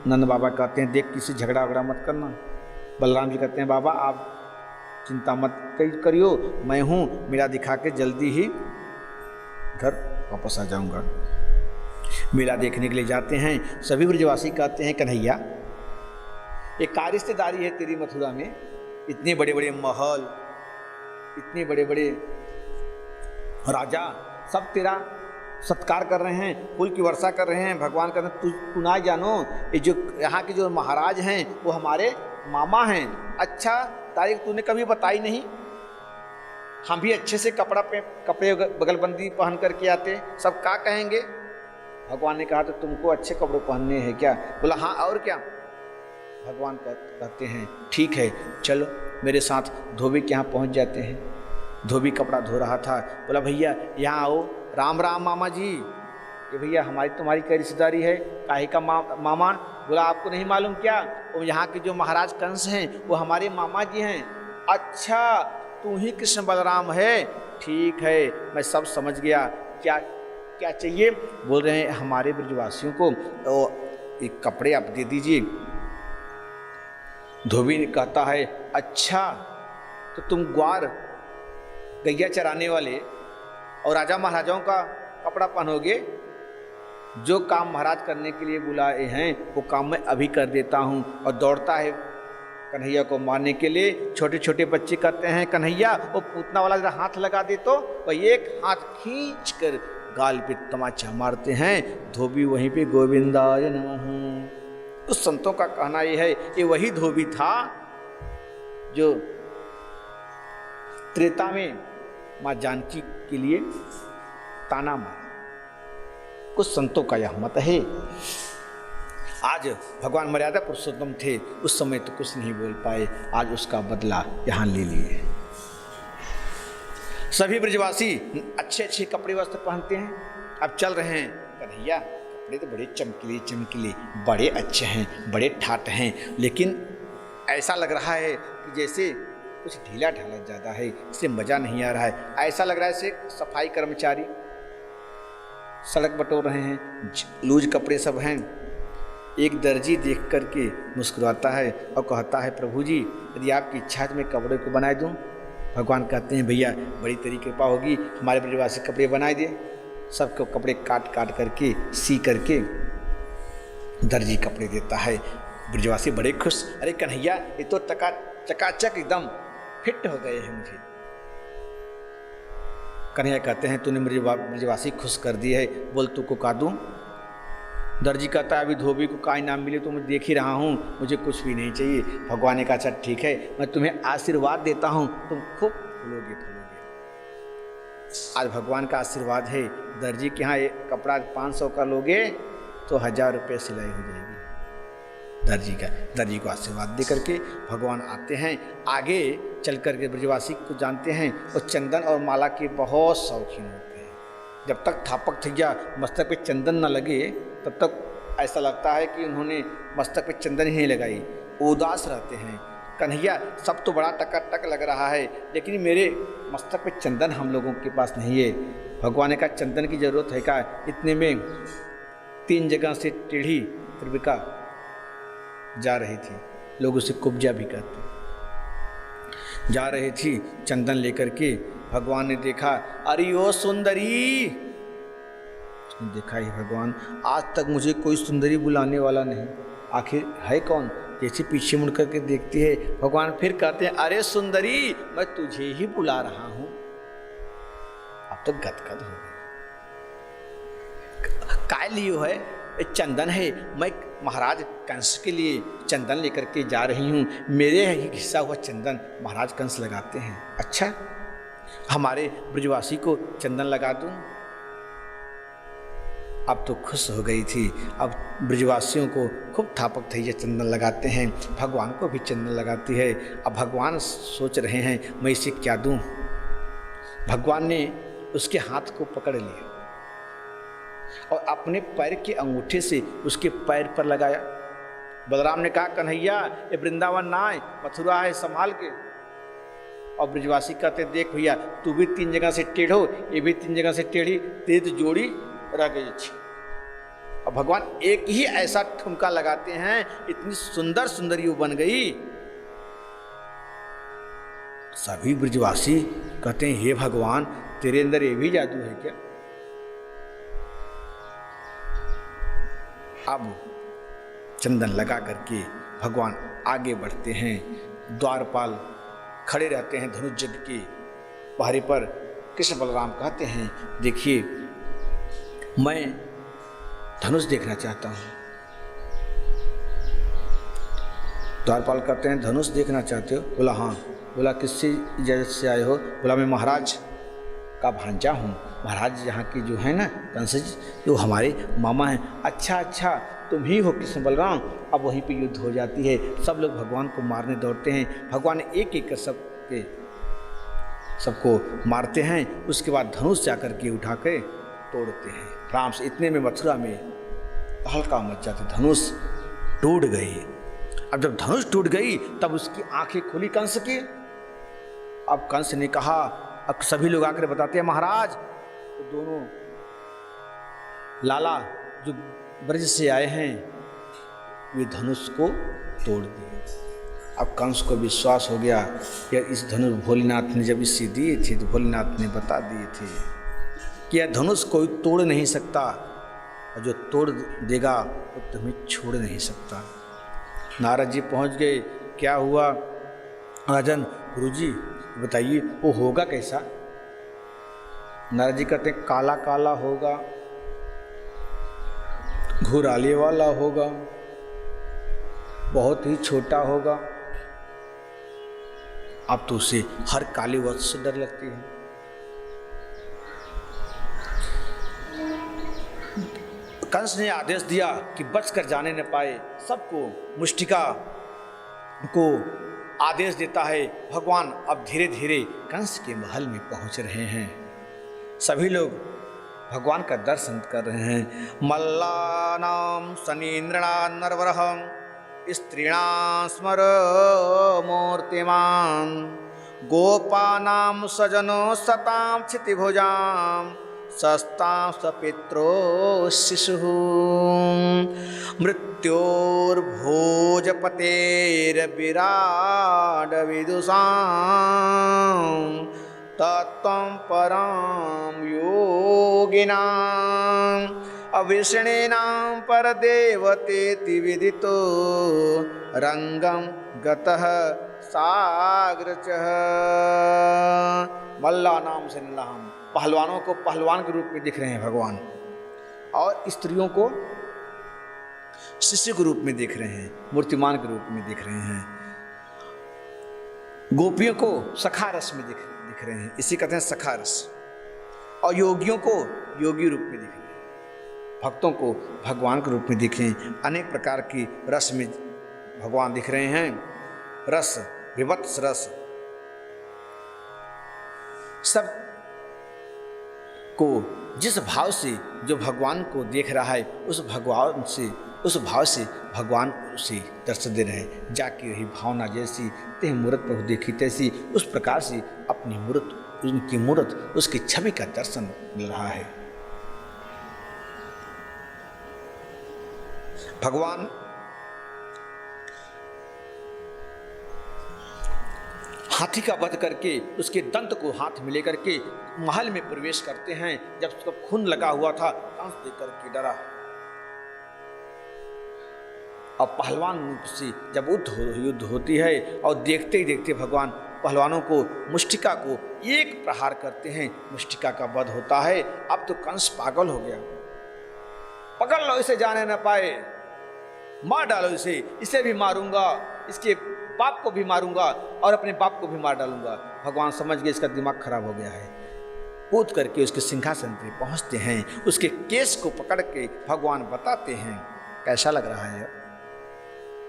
नंद बाबा कहते हैं देख किसी झगड़ा वगड़ा मत करना। बलराम जी कहते हैं बाबा आप चिंता मत करियो, मैं हूँ, मेला दिखा के जल्दी ही घर वापस आ जाऊँगा। मेला देखने के लिए जाते हैं। सभी ब्रजवासी कहते हैं कन्हैया एक क्या रिश्तेदारी है तेरी मथुरा में, इतने बड़े बड़े महल, इतने बड़े बड़े राजा सब तेरा सत्कार कर रहे हैं, फूल की वर्षा कर रहे हैं। भगवान का तू ना जानो ये जो यहाँ के जो महाराज हैं वो हमारे मामा हैं। अच्छा तारीख तूने कभी बताई नहीं, हम भी अच्छे से कपड़े बगलबंदी पहन करके आते, सब क्या कहेंगे। भगवान ने कहा तो तुमको अच्छे कपड़े पहनने हैं क्या? बोला हाँ और क्या। भगवान कहते हैं ठीक है चलो मेरे साथ। धोबी के यहाँ पहुँच जाते हैं। धोबी कपड़ा धो रहा था, बोला भैया यहाँ आओ, राम राम मामा जी। ये भैया हमारी तुम्हारी क्या रिश्तेदारी है? काहे का मामा? बोला आपको नहीं मालूम क्या, वो यहाँ के जो महाराज कंस हैं वो हमारे मामा जी हैं। अच्छा तू ही कृष्ण बलराम है, ठीक है मैं सब समझ गया। क्या क्या चाहिए? बोल रहे हैं हमारे ब्रजवासियों को तो एक कपड़े आप दे दीजिए। धोबी कहता है अच्छा तो तुम ग्वार गैया चराने वाले और राजा महाराजाओं का कपड़ा पहनोगे? जो काम महाराज करने के लिए बुलाए हैं वो काम मैं अभी कर देता हूँ। और दौड़ता है कन्हैया को मारने के लिए। छोटे छोटे बच्चे कहते हैं कन्हैया वो पूतना वाला जरा हाथ लगा दे, तो वह एक हाथ खींच कर गाल पे तमाचा मारते हैं। धोबी वहीं पे गोविंदाय नमः। उस संतों का कहना यह है कि वही धोबी था जो त्रेता में माँ जानकी के लिए ताना मारा। कुछ संतों का यह मत है। आज भगवान मर्यादा पुरुषोत्तम थे, उस समय तो कुछ नहीं बोल पाए, आज उसका बदला यहाँ ले लिए। सभी ब्रजवासी अच्छे अच्छे कपड़े वस्त्र पहनते हैं, अब चल रहे हैं। कन्हैया कपड़े तो बड़े चमकीले चमकीले, बड़े अच्छे हैं, बड़े ठाट हैं, लेकिन ऐसा लग रहा है कि जैसे कुछ ढीला ढाला ज़्यादा है, इससे मज़ा नहीं आ रहा है। ऐसा लग रहा है जैसे सफाई कर्मचारी सड़क बटोर रहे हैं, लूज कपड़े सब हैं। एक दर्जी देख करके मुस्कुराता है और कहता है प्रभु जी यदि आपकी इच्छा है तो मैं कपड़े को बनाए दूं। भगवान कहते हैं भैया बड़ी तेरी कृपा होगी, हमारे ब्रजवासी कपड़े बनाए दे। सबको कपड़े काट काट करके सी करके दर्जी कपड़े देता है। ब्रजवासी बड़े खुश, अरे कन्हैया ये तो चकाचक एकदम फिट हो गए हैं मुझे। कन्हैया कहते हैं तूने मुझे ब्रजवासी खुश कर दी है, बोल तू को का दूं? दर्जी कहता है अभी धोबी को का इनाम मिले तो मैं देख ही रहा हूँ, मुझे कुछ भी नहीं चाहिए। भगवान ने कहा अच्छा ठीक है मैं तुम्हें आशीर्वाद देता हूँ, तुम खूब फूलोगे फूलोगे। आज भगवान का आशीर्वाद है। दर्जी के यहाँ एक कपड़ा 500 का लोगे तो 1000 रुपये सिलाई हो जाएगी। दर्जी को आशीर्वाद दे करके भगवान आते हैं। आगे चल करके ब्रजवासी को जानते हैं और चंदन और माला के बहुत शौकीन होते हैं। जब तक थापक थैया मस्तक पे चंदन न लगे तब तक ऐसा लगता है कि उन्होंने मस्तक पे चंदन ही नहीं लगाई, उदास रहते हैं। कन्हैया सब तो बड़ा टकाटक लग रहा है लेकिन मेरे मस्तक पे चंदन हम लोगों के पास नहीं है। भगवान ने कहा चंदन की ज़रूरत है क्या? इतने में 3 जगह से टेढ़ी त्रिविका जा रही थी, लोग उसे कुब्जा भी कहते। जा रही थी चंदन लेकर के, भगवान ने देखा अरे ओ सुंदरी। उसने देखा ही भगवान आज तक मुझे कोई सुंदरी बुलाने वाला नहीं, आखिर है कौन? जैसे पीछे मुड़ करके देखती है भगवान फिर कहते हैं अरे सुंदरी मैं तुझे ही बुला रहा हूं। अब तो गदगद हो गई। काय लियो है? चंदन है, मैं महाराज कंस के लिए चंदन लेकर के जा रही हूँ। मेरे ही घिसा हुआ चंदन महाराज कंस लगाते हैं। अच्छा हमारे ब्रजवासी को चंदन लगा दूँ? अब तो खुश हो गई थी। अब ब्रजवासियों को खूब थापक थैया चंदन लगाते हैं, भगवान को भी चंदन लगाती है। अब भगवान सोच रहे हैं मैं इसे क्या दूँ। भगवान ने उसके हाथ को पकड़ लिया और अपने पैर के अंगूठे से उसके पैर पर लगाया। बलराम ने कहा कन्हैया ये वृंदावन ना है, मथुरा है, संभाल के। और ब्रजवासी कहते देख भैया तू भी 3 जगह से टेढ़ो, ये भी 3 जगह से टेढ़ी, तेरी तो जोड़ी रह गई अच्छी। और भगवान एक ही ऐसा ठुमका लगाते हैं, इतनी सुंदर सुंदरी वो बन गई। सभी ब्रजवासी कहते हैं हे भगवान तेरे अंदर ये भी जादू है क्या? अब चंदन लगा करके भगवान आगे बढ़ते हैं। द्वारपाल खड़े रहते हैं धनुष यज्ञ के पहरे पर। कृष्ण बलराम कहते हैं देखिए मैं धनुष देखना चाहता हूँ। द्वारपाल कहते हैं धनुष देखना चाहते हो? बोला हाँ। बोला किससे इजाज़त से आए हो? बोला मैं महाराज का भांजा हूँ। महाराज यहाँ की जो है ना कंस जो हमारे मामा हैं। अच्छा अच्छा तुम ही हो कृष्ण बलराम। अब वहीं पे युद्ध हो जाती है, सब लोग भगवान को मारने दौड़ते हैं। भगवान एक एक कर सबको मारते हैं। उसके बाद धनुष जा कर के उठा के तोड़ते हैं। राम से इतने में मथुरा में हल्का मच जाते, धनुष टूट गई। अब जब धनुष टूट गई तब उसकी आंखें खुली कंस की। अब कंस ने कहा, अब सभी लोग आकर बताते हैं महाराज तो दोनों लाला जो ब्रज से आए हैं वे धनुष को तोड़ दिए। अब कंस को विश्वास हो गया कि इस धनुष भोलेनाथ ने जब इसे दिए थे तो भोलेनाथ ने बता दिए थे कि यह धनुष कोई तोड़ नहीं सकता और जो तोड़ देगा वो तुम्हें छोड़ नहीं सकता। नारद जी पहुंच गए, क्या हुआ राजन? गुरुजी बताइए वो होगा कैसा? नारद जी कहते हैं काला काला होगा, घुराले वाला होगा, बहुत ही छोटा होगा। अब तो उसे हर काले वस्तु से डर लगती है। कंस ने आदेश दिया कि बचकर जाने न पाए सबको मुष्टिका को आदेश देता है। भगवान अब धीरे धीरे कंस के महल में पहुंच रहे हैं। सभी लोग भगवान का दर्शन कर रहे हैं। मल्लानां सनीन्द्रणां नरवरहं स्त्रीणां स्मर मूर्तिमान् गोपानां सजनो सतां क्षितिभुजां सस्तां सपित्रो शिशुः मृत्योर्भोजपतेर्विराड विदुषां तत्त्वं परं योगिनां अविष्णीनां परदेवतेति विदितो रंगं गतः साग्रचः। मल्ला नाम से हम पहलवानों को पहलवान के रूप में दिख रहे हैं भगवान, और स्त्रियों को शिष्य के रूप में देख रहे हैं, मूर्तिमान के रूप में दिख रहे हैं। गोपियों को सखा रस में दिख रहे हैं, इसी कहते हैं सखा रस। और योगियों को योगी रूप में दिख रहे हैं, भक्तों को भगवान के रूप में दिखे। अनेक प्रकार की रस में भगवान दिख रहे हैं। रस, विभत्स रस, सब को जिस भाव से जो भगवान को देख रहा है उस भाव से भगवान उसे दर्शन दे रहे हैं। जाकी रही भावना जैसी तेह मूर्त प्रभु देखी तैसी, उस प्रकार से अपनी मूर्त, उनकी मूर्त, उसकी छवि का दर्शन मिल रहा है। भगवान हाथी का वध करके उसके दंत को हाथ में लेकर के महल में प्रवेश करते हैं। जब उसका खून लगा हुआ था कंस देख करके डरा। और पहलवान से जब युद्ध होती है और देखते ही देखते भगवान पहलवानों को, मुष्टिका को एक प्रहार करते हैं, मुष्टिका का वध होता है। अब तो कंस पागल हो गया, पकड़ लो इसे, जाने न पाए, मार डालो इसे, इसे भी मारूंगा, इसके बाप को भी मारूंगा और अपने बाप को भी मार डालूंगा। भगवान समझ गए इसका दिमाग खराब हो गया है। कूद करके उसके सिंहासन पर पहुंचते हैं, उसके केस को पकड़ के भगवान बताते हैं कैसा लग रहा है।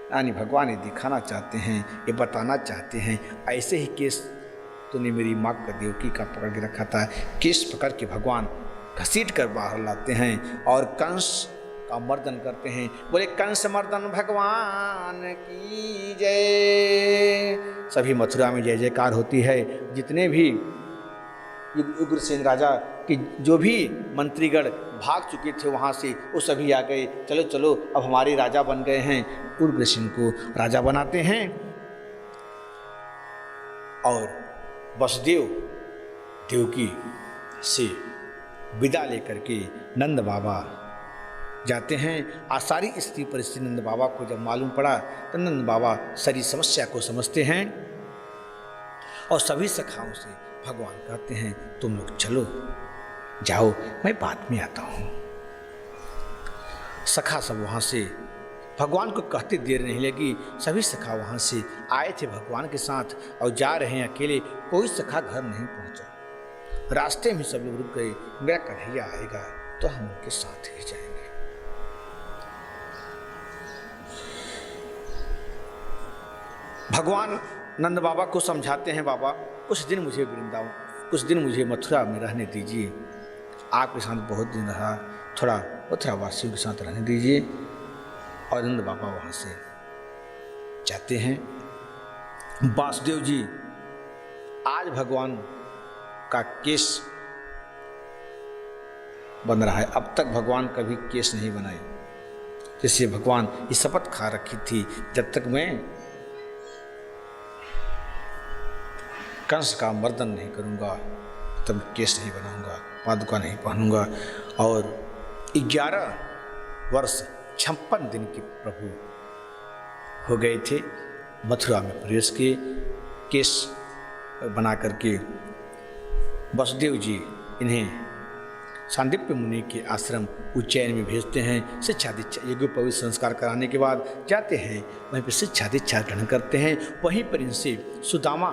यानी भगवान ये दिखाना चाहते हैं, ये बताना चाहते हैं, ऐसे ही केस तूने मेरी माँ का, देवकी का पकड़ के रखा था। केस पकड़ के भगवान घसीट कर बाहर लाते हैं और कंस का मर्दन करते हैं। बोले कंस मर्दन भगवान की जय। सभी मथुरा में जय जयकार होती है। जितने भी उग्रसेन राजा कि जो भी मंत्रीगण भाग चुके थे वहाँ से, वो सभी आ गए। चलो चलो अब हमारे राजा बन गए हैं। उग्रसेन को राजा बनाते हैं और वसुदेव देवकी से विदा लेकर के नंद बाबा जाते हैं। आ सारी स्थिति परिस्थिति नंद बाबा को जब मालूम पड़ा तो नंद बाबा सारी समस्या को समझते हैं और सभी सखाओं से भगवान कहते हैं तुम लोग चलो, जाओ, मैं बाद में आता हूँ। सखा सब वहाँ से भगवान को कहते देर नहीं लगी। सभी सखा वहाँ से आए थे भगवान के साथ और जा रहे हैं अकेले। कोई सखा घर नहीं पहुँचा। रास्ते में सब लोग रुक गए। मेरा कन्हैया आएगा तो हम उनके साथ ही जाएंगे। भगवान नंद बाबा को समझाते हैं, बाबा कुछ दिन मुझे वृंदावन, कुछ दिन मुझे मथुरा में रहने दीजिए। आपके साथ बहुत दिन रहा, थोड़ा मथुरावासियों के साथ रहने दीजिए। और नंद बाबा वहाँ से जाते हैं। वासुदेव जी, आज भगवान का केस बन रहा है, अब तक भगवान कभी केस नहीं बनाए। जैसे भगवान ये शपथ खा रखी थी, जब तक मैं कंस का मर्दन नहीं करूंगा तब केस नहीं बनाऊंगा, पादुका नहीं पहनूंगा। और 11 वर्ष 56 दिन के प्रभु हो गए थे, मथुरा में प्रवेश किए। केस बना करके वसुदेव जी इन्हें सांदीप्य मुनि के आश्रम उज्जैन में भेजते हैं। शिक्षा दीक्षा यज्ञोपवीत संस्कार कराने के बाद जाते हैं, वहीं पर शिक्षा दीक्षा ग्रहण करते हैं। वहीं पर इनसे सुदामा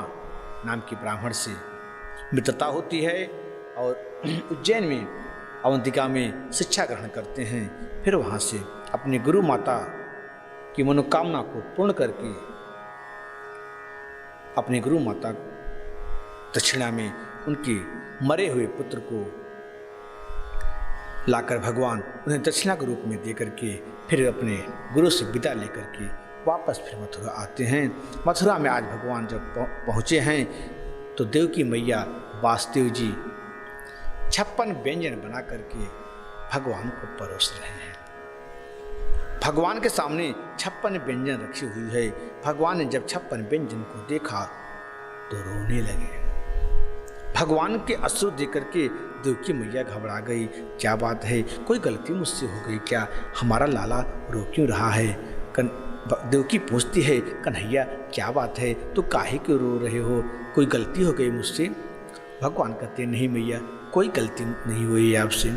नाम के ब्राह्मण से मित्रता होती है और उज्जैन में अवंतिका में शिक्षा ग्रहण करते हैं। फिर वहाँ से अपने गुरु माता की मनोकामना को पूर्ण करके अपने गुरु माता दक्षिणा में उनके मरे हुए पुत्र को लाकर भगवान उन्हें दक्षिणा के रूप में दे करके फिर अपने गुरु से विदा लेकर के वापस फिर मथुरा आते हैं। मथुरा में आज भगवान जब पहुँचे हैं तो देवकी मैया वासुदेव जी 56 व्यंजन बना करके भगवान को परोस रहे हैं। भगवान के सामने 56 व्यंजन रखी हुई है। भगवान ने जब 56 व्यंजन को देखा तो रोने लगे। भगवान के अश्रु देख करके देवकी मैया घबरा गई। क्या बात है, कोई गलती मुझसे हो गई क्या? हमारा लाला रो क्यों रहा है? देवकी पूछती है, कन्हैया क्या बात है, तो काहे क्यों रो रहे हो? कोई गलती हो गई मुझसे? भगवान कहते नहीं मैया, कोई गलती नहीं हुई है आपसे।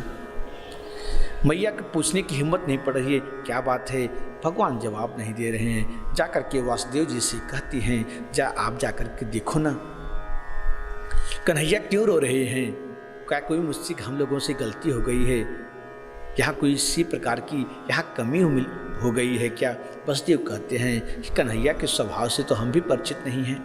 मैया को पूछने की हिम्मत नहीं पड़ रही है, क्या बात है? भगवान जवाब नहीं दे रहे हैं। जाकर के वासुदेव जी से कहती हैं, आप जाकर के देखो ना, कन्हैया क्यों रो रहे हैं? क्या कोई मुझसे हम लोगों से गलती हो गई है? यहाँ कोई इसी प्रकार की यहाँ कमी हो गई है क्या? वासुदेव कहते हैं कि कन्हैया के स्वभाव से तो हम भी परिचित नहीं हैं।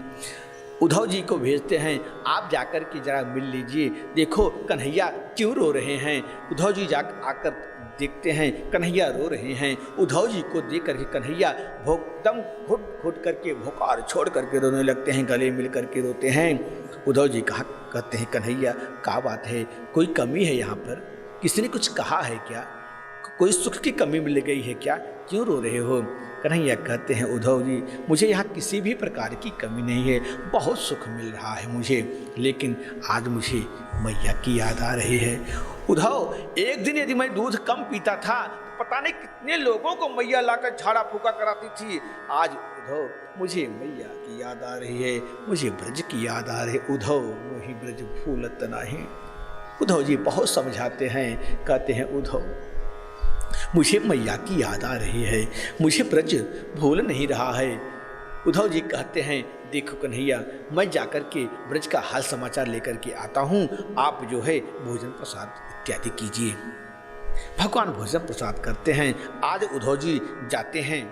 उद्धव जी को भेजते हैं, आप जाकर के जरा मिल लीजिए, देखो कन्हैया क्यों रो रहे हैं। उद्धव जी आकर देखते हैं कन्हैया रो रहे हैं। उद्धव जी को देख करके कन्हैया दम घुट घुट करके भोकार छोड़ करके रोने लगते हैं, गले मिल करके रोते हैं। उद्धव जी कहते हैं, कन्हैया क्या बात है, कोई कमी है यहाँ पर? किसी ने कुछ कहा है क्या? कोई सुख की कमी मिल गई है क्या? क्यों रो रहे हो? कन्हैया कहते हैं, उद्धव जी मुझे यहाँ किसी भी प्रकार की कमी नहीं है, बहुत सुख मिल रहा है मुझे, लेकिन आज मुझे मैया की याद आ रही है। उद्धव, एक दिन यदि मैं दूध कम पीता था तो पता नहीं कितने लोगों को मैया लाकर झाड़ा फूका कराती थी। आज उद्धव मुझे मैया की याद आ रही है, मुझे ब्रज की याद आ रही है। उद्धव वही ब्रज भूलत नहीं। उद्धव जी बहुत समझाते हैं, कहते हैं उद्धव मुझे मैया की याद आ रही है, मुझे ब्रज भूल नहीं रहा है। उद्धव जी कहते हैं, देखो कन्हैया, मैं जाकर के ब्रज का हाल समाचार लेकर के आता हूँ, आप जो है भोजन प्रसाद इत्यादि कीजिए। भगवान भोजन प्रसाद करते हैं। आज उद्धव जी जाते हैं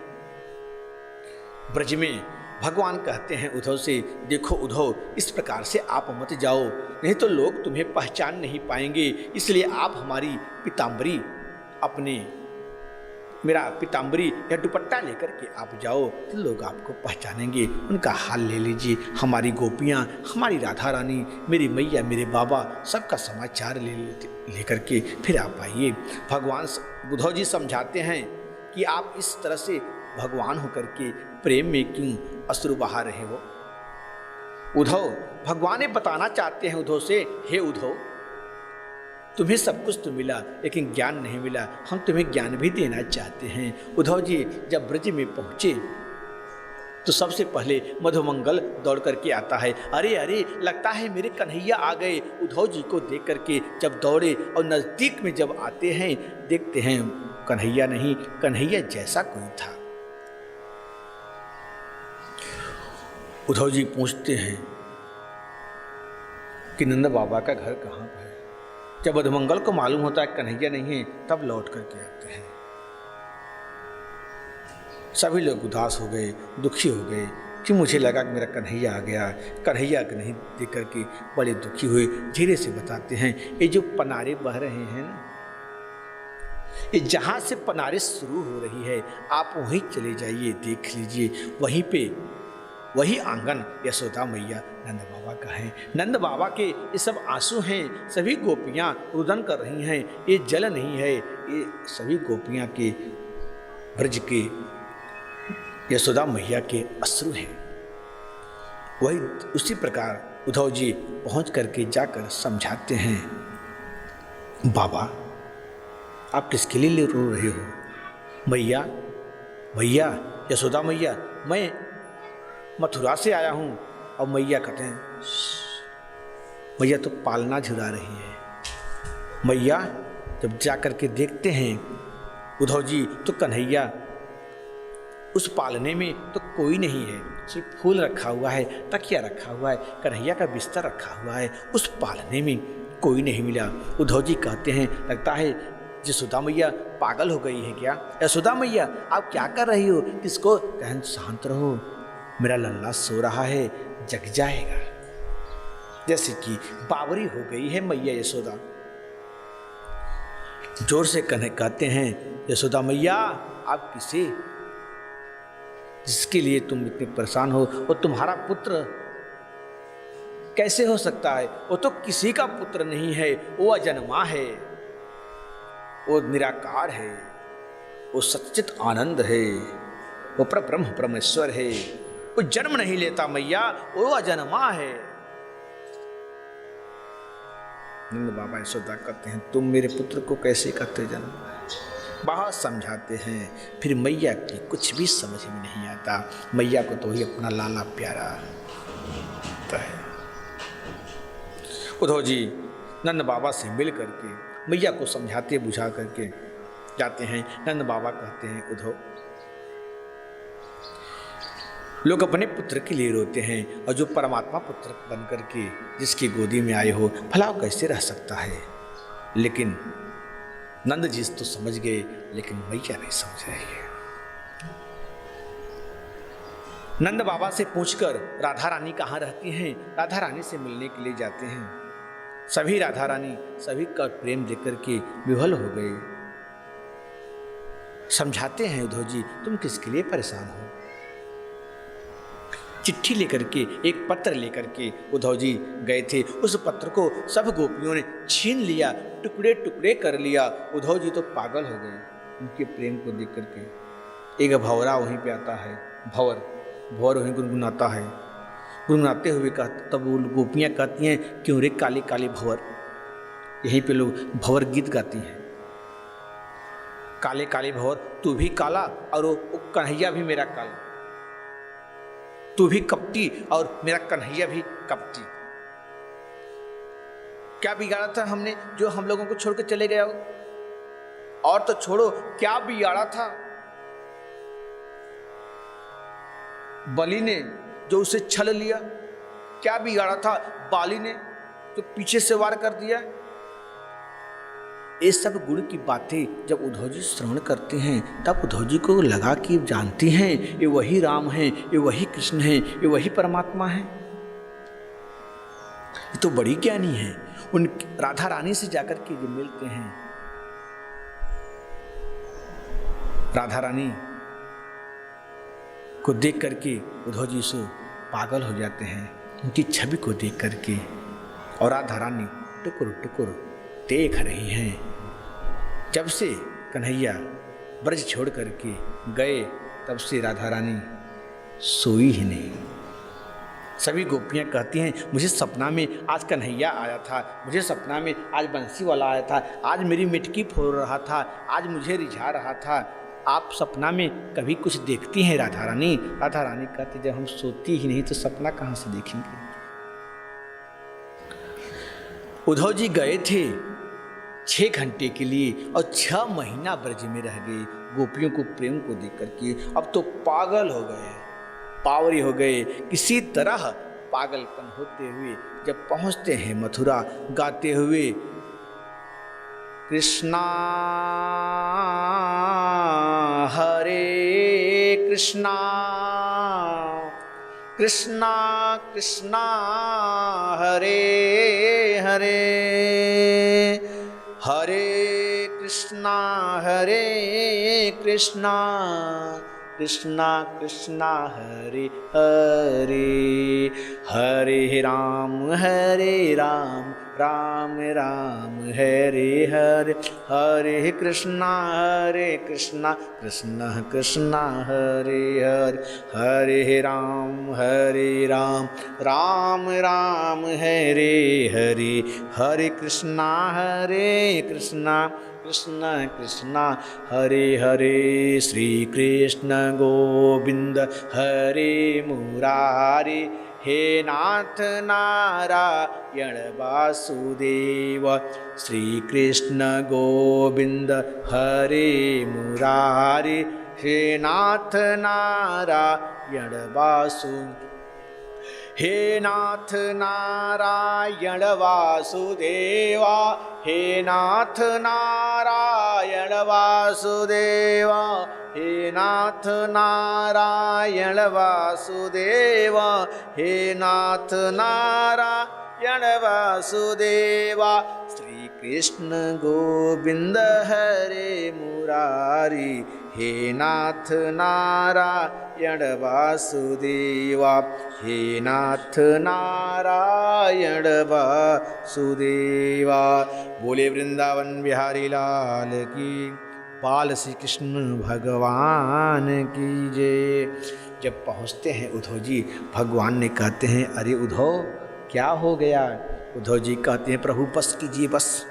ब्रज में। भगवान कहते हैं उद्धव से, देखो उद्धव, इस प्रकार से आप मत जाओ, नहीं तो लोग तुम्हें पहचान नहीं पाएंगे, इसलिए आप हमारी पीताम्बरी मेरा पीताम्बरी या दुपट्टा लेकर के आप जाओ तो लोग आपको पहचानेंगे। उनका हाल ले लीजिए, हमारी गोपियाँ, हमारी राधा रानी, मेरी मैया, मेरे बाबा, सबका समाचार लेकर के फिर आप आइए। भगवान उद्धव जी समझाते हैं कि आप इस तरह से भगवान होकर के प्रेम में क्यों अश्रु बहा रहे हो। उद्धव, भगवान ये बताना चाहते हैं उद्धव से, हे उद्धव, तुम्हें सब कुछ तो मिला लेकिन ज्ञान नहीं मिला, हम तुम्हें ज्ञान भी देना चाहते हैं। उद्धव जी जब ब्रज में पहुंचे तो सबसे पहले मधुमंगल दौड़ करके आता है। अरे अरे, लगता है मेरे कन्हैया आ गए। उद्धव जी को देख करके जब दौड़े और नज़दीक में जब आते हैं, देखते हैं कन्हैया नहीं, कन्हैया जैसा कोई था। उद्धव जी पूछते हैं कि नंद बाबा का घर कहाँ है। जब मधुमंगल को मालूम होता है कन्हैया नहीं है, तब लौट करके आते हैं। सभी लोग उदास हो गए, दुखी हो गए। कि मुझे लगा कि मेरा कन्हैया आ गया। कन्हैया को नहीं देख करके बड़े दुखी हुए। धीरे से बताते हैं, ये जो पनारे बह रहे हैं ना, ये जहाँ से पनारे शुरू हो रही है, आप वहीं चले जाइए, देख लीजिए, वहीं पे वही आंगन यशोदा मैया नंद बाबा का है। नंद बाबा के ये सब आंसू हैं, सभी गोपियाँ रुदन कर रही हैं। ये जल नहीं है, ये सभी गोपियाँ के ब्रज के यशोदा मैया के अश्रु हैं। वही उसी प्रकार उद्धव जी पहुँच करके जाकर समझाते हैं, बाबा आप किसके लिए रो रहे हो? मैया मैया यशोदा मैया, मैं मथुरा से आया हूँ। और मैया कहते हैं, मैया तो पालना झुरा रही है। मैया जब जाकर के देखते हैं उद्धव जी, तो कन्हैया उस पालने में तो कोई नहीं है, सिर्फ फूल रखा हुआ है, तकिया रखा हुआ है, कन्हैया का बिस्तर रखा हुआ है, उस पालने में कोई नहीं मिला। उद्धव जी कहते हैं, लगता है यशोदा मैया पागल हो गई है क्या? यशोदा मैया आप क्या कर रही हो? किसको? कहन शांत रहो, मेरा लल्ला सो रहा है, जग जाएगा। जैसे कि बावरी हो गई है मैया यशोदा। जोर से कहते हैं, यशोदा मैया आप किसे, जिसके लिए तुम इतने परेशान हो, वो तुम्हारा पुत्र कैसे हो सकता है? वो तो किसी का पुत्र नहीं है, वो अजन्मा है, वो निराकार है, वो सच्चित आनंद है, वो परब्रह्म परमेश्वर है, वो जन्म नहीं लेता मैया, वो अजन्मा है। नंद बाबा यशोदा कहते हैं, तुम मेरे पुत्र को कैसे कहते जन्म? बहुत समझाते हैं, फिर मैया की कुछ भी समझ में नहीं आता। मैया को तो ही अपना लाला प्यारा होता है। उद्धव जी नंद बाबा से मिल करके मैया को समझाते बुझा करके जाते हैं। नंद बाबा कहते हैं, उद्धव लोग अपने पुत्र के लिए रोते हैं, और जो परमात्मा पुत्र बन करके जिसकी गोदी में आए हो, भला कैसे रह सकता है? लेकिन नंद जी तो समझ गए, लेकिन मैया नहीं समझ रही है। नंद बाबा से पूछकर राधा रानी कहाँ रहती हैं, राधा रानी से मिलने के लिए जाते हैं। सभी राधा रानी सभी का प्रेम देकर के विह्वल हो गए। समझाते हैं, उद्धव जी तुम किसके लिए परेशान हो? चिट्ठी लेकर के, एक पत्र लेकर के उद्धव जी गए थे। उस पत्र को सब गोपियों ने छीन लिया, टुकड़े टुकड़े कर लिया। उद्धव जी तो पागल हो गए उनके प्रेम को देख करके। एक भंवरा वहीं पे आता है, भंवर वहीं गुनगुनाता है। गुनगुनाते हुए कहते, तब वो गोपियाँ कहती हैं, क्यों रे काली काली भंवर। यहीं पे लोग भंवर गीत गाती हैं, काले काले भंवर तू भी काला और वो कन्हैया भी मेरा काला, तू भी कपटी और मेरा कन्हैया भी कपटी। क्या बिगाड़ा था हमने जो हम लोगों को छोड़ के चले गया हो? और तो छोड़ो, क्या बिगाड़ा था बलि ने जो उसे छल लिया? क्या बिगाड़ा था बाली ने जो पीछे से वार कर दिया? ये सब गुण की बातें जब उद्धव जी श्रवण करते हैं, तब उद्धव जी को लगा कि जानती हैं ये वही राम हैं, ये वही कृष्ण हैं, ये वही परमात्मा हैं। ये तो बड़ी ज्ञानी है। उन राधा रानी से जाकर के जो मिलते हैं, राधा रानी को देख करके उद्धव जी से पागल हो जाते हैं, उनकी छवि को देख करके। और राधा रानी टुकुर टुकुर देख रही हैं। जब से कन्हैया ब्रज छोड़ करके गए, तब से राधा रानी सोई ही नहीं। सभी गोपियाँ कहती हैं, मुझे सपना में आज कन्हैया आया था, मुझे सपना में आज बंसी वाला आया था, आज मेरी मिटकी फोड़ रहा था, आज मुझे रिझा रहा था। आप सपना में कभी कुछ देखती हैं राधा रानी? राधा रानी कहती, जब हम सोती ही नहीं तो सपना कहाँ से देखेंगे। उद्धव जी गए थे 6 घंटे के लिए और 6 महीना ब्रज में रह गए, गोपियों को प्रेम को देख करके। अब तो पागल हो गए, पावरी हो गए। किसी तरह पागलपन होते हुए जब पहुंचते हैं मथुरा, गाते हुए कृष्णा हरे कृष्णा कृष्णा कृष्णा हरे हरे, हरे कृष्णा कृष्णा कृष्णा हरे हरे, हरे राम राम राम हरे हरे, हरे कृष्णा कृष्णा कृष्णा हरे हरे, हरे राम राम राम हरे हरे, हरे कृष्णा कृष्णा कृष्णा हरे हरे, श्री कृष्ण गोविंद हरे मुरारी, हे नाथ नारायण वासुदेव, श्री कृष्ण गोविंद हरे मुरारी, हे नाथ नारायण वासुदेव, हे नाथ नारायण वासुदेवा, हे नाथ नारायण वासुदेवा, हे नाथ नारायण वासुदेवा, हे नाथ नारायण वासुदेवा, श्री कृष्ण गोविंद हरे मुरारी, हे नाथ नारायण वासुदेवा, हे नाथ नारायण वासुदेवा। बोले वृंदावन बिहारी लाल की, बाल श्री कृष्ण भगवान की जय। जब पहुँचते हैं उद्धव जी, भगवान ने कहते हैं अरे उद्धव क्या हो गया। उद्धव जी कहते हैं प्रभु बस कीजिए, बस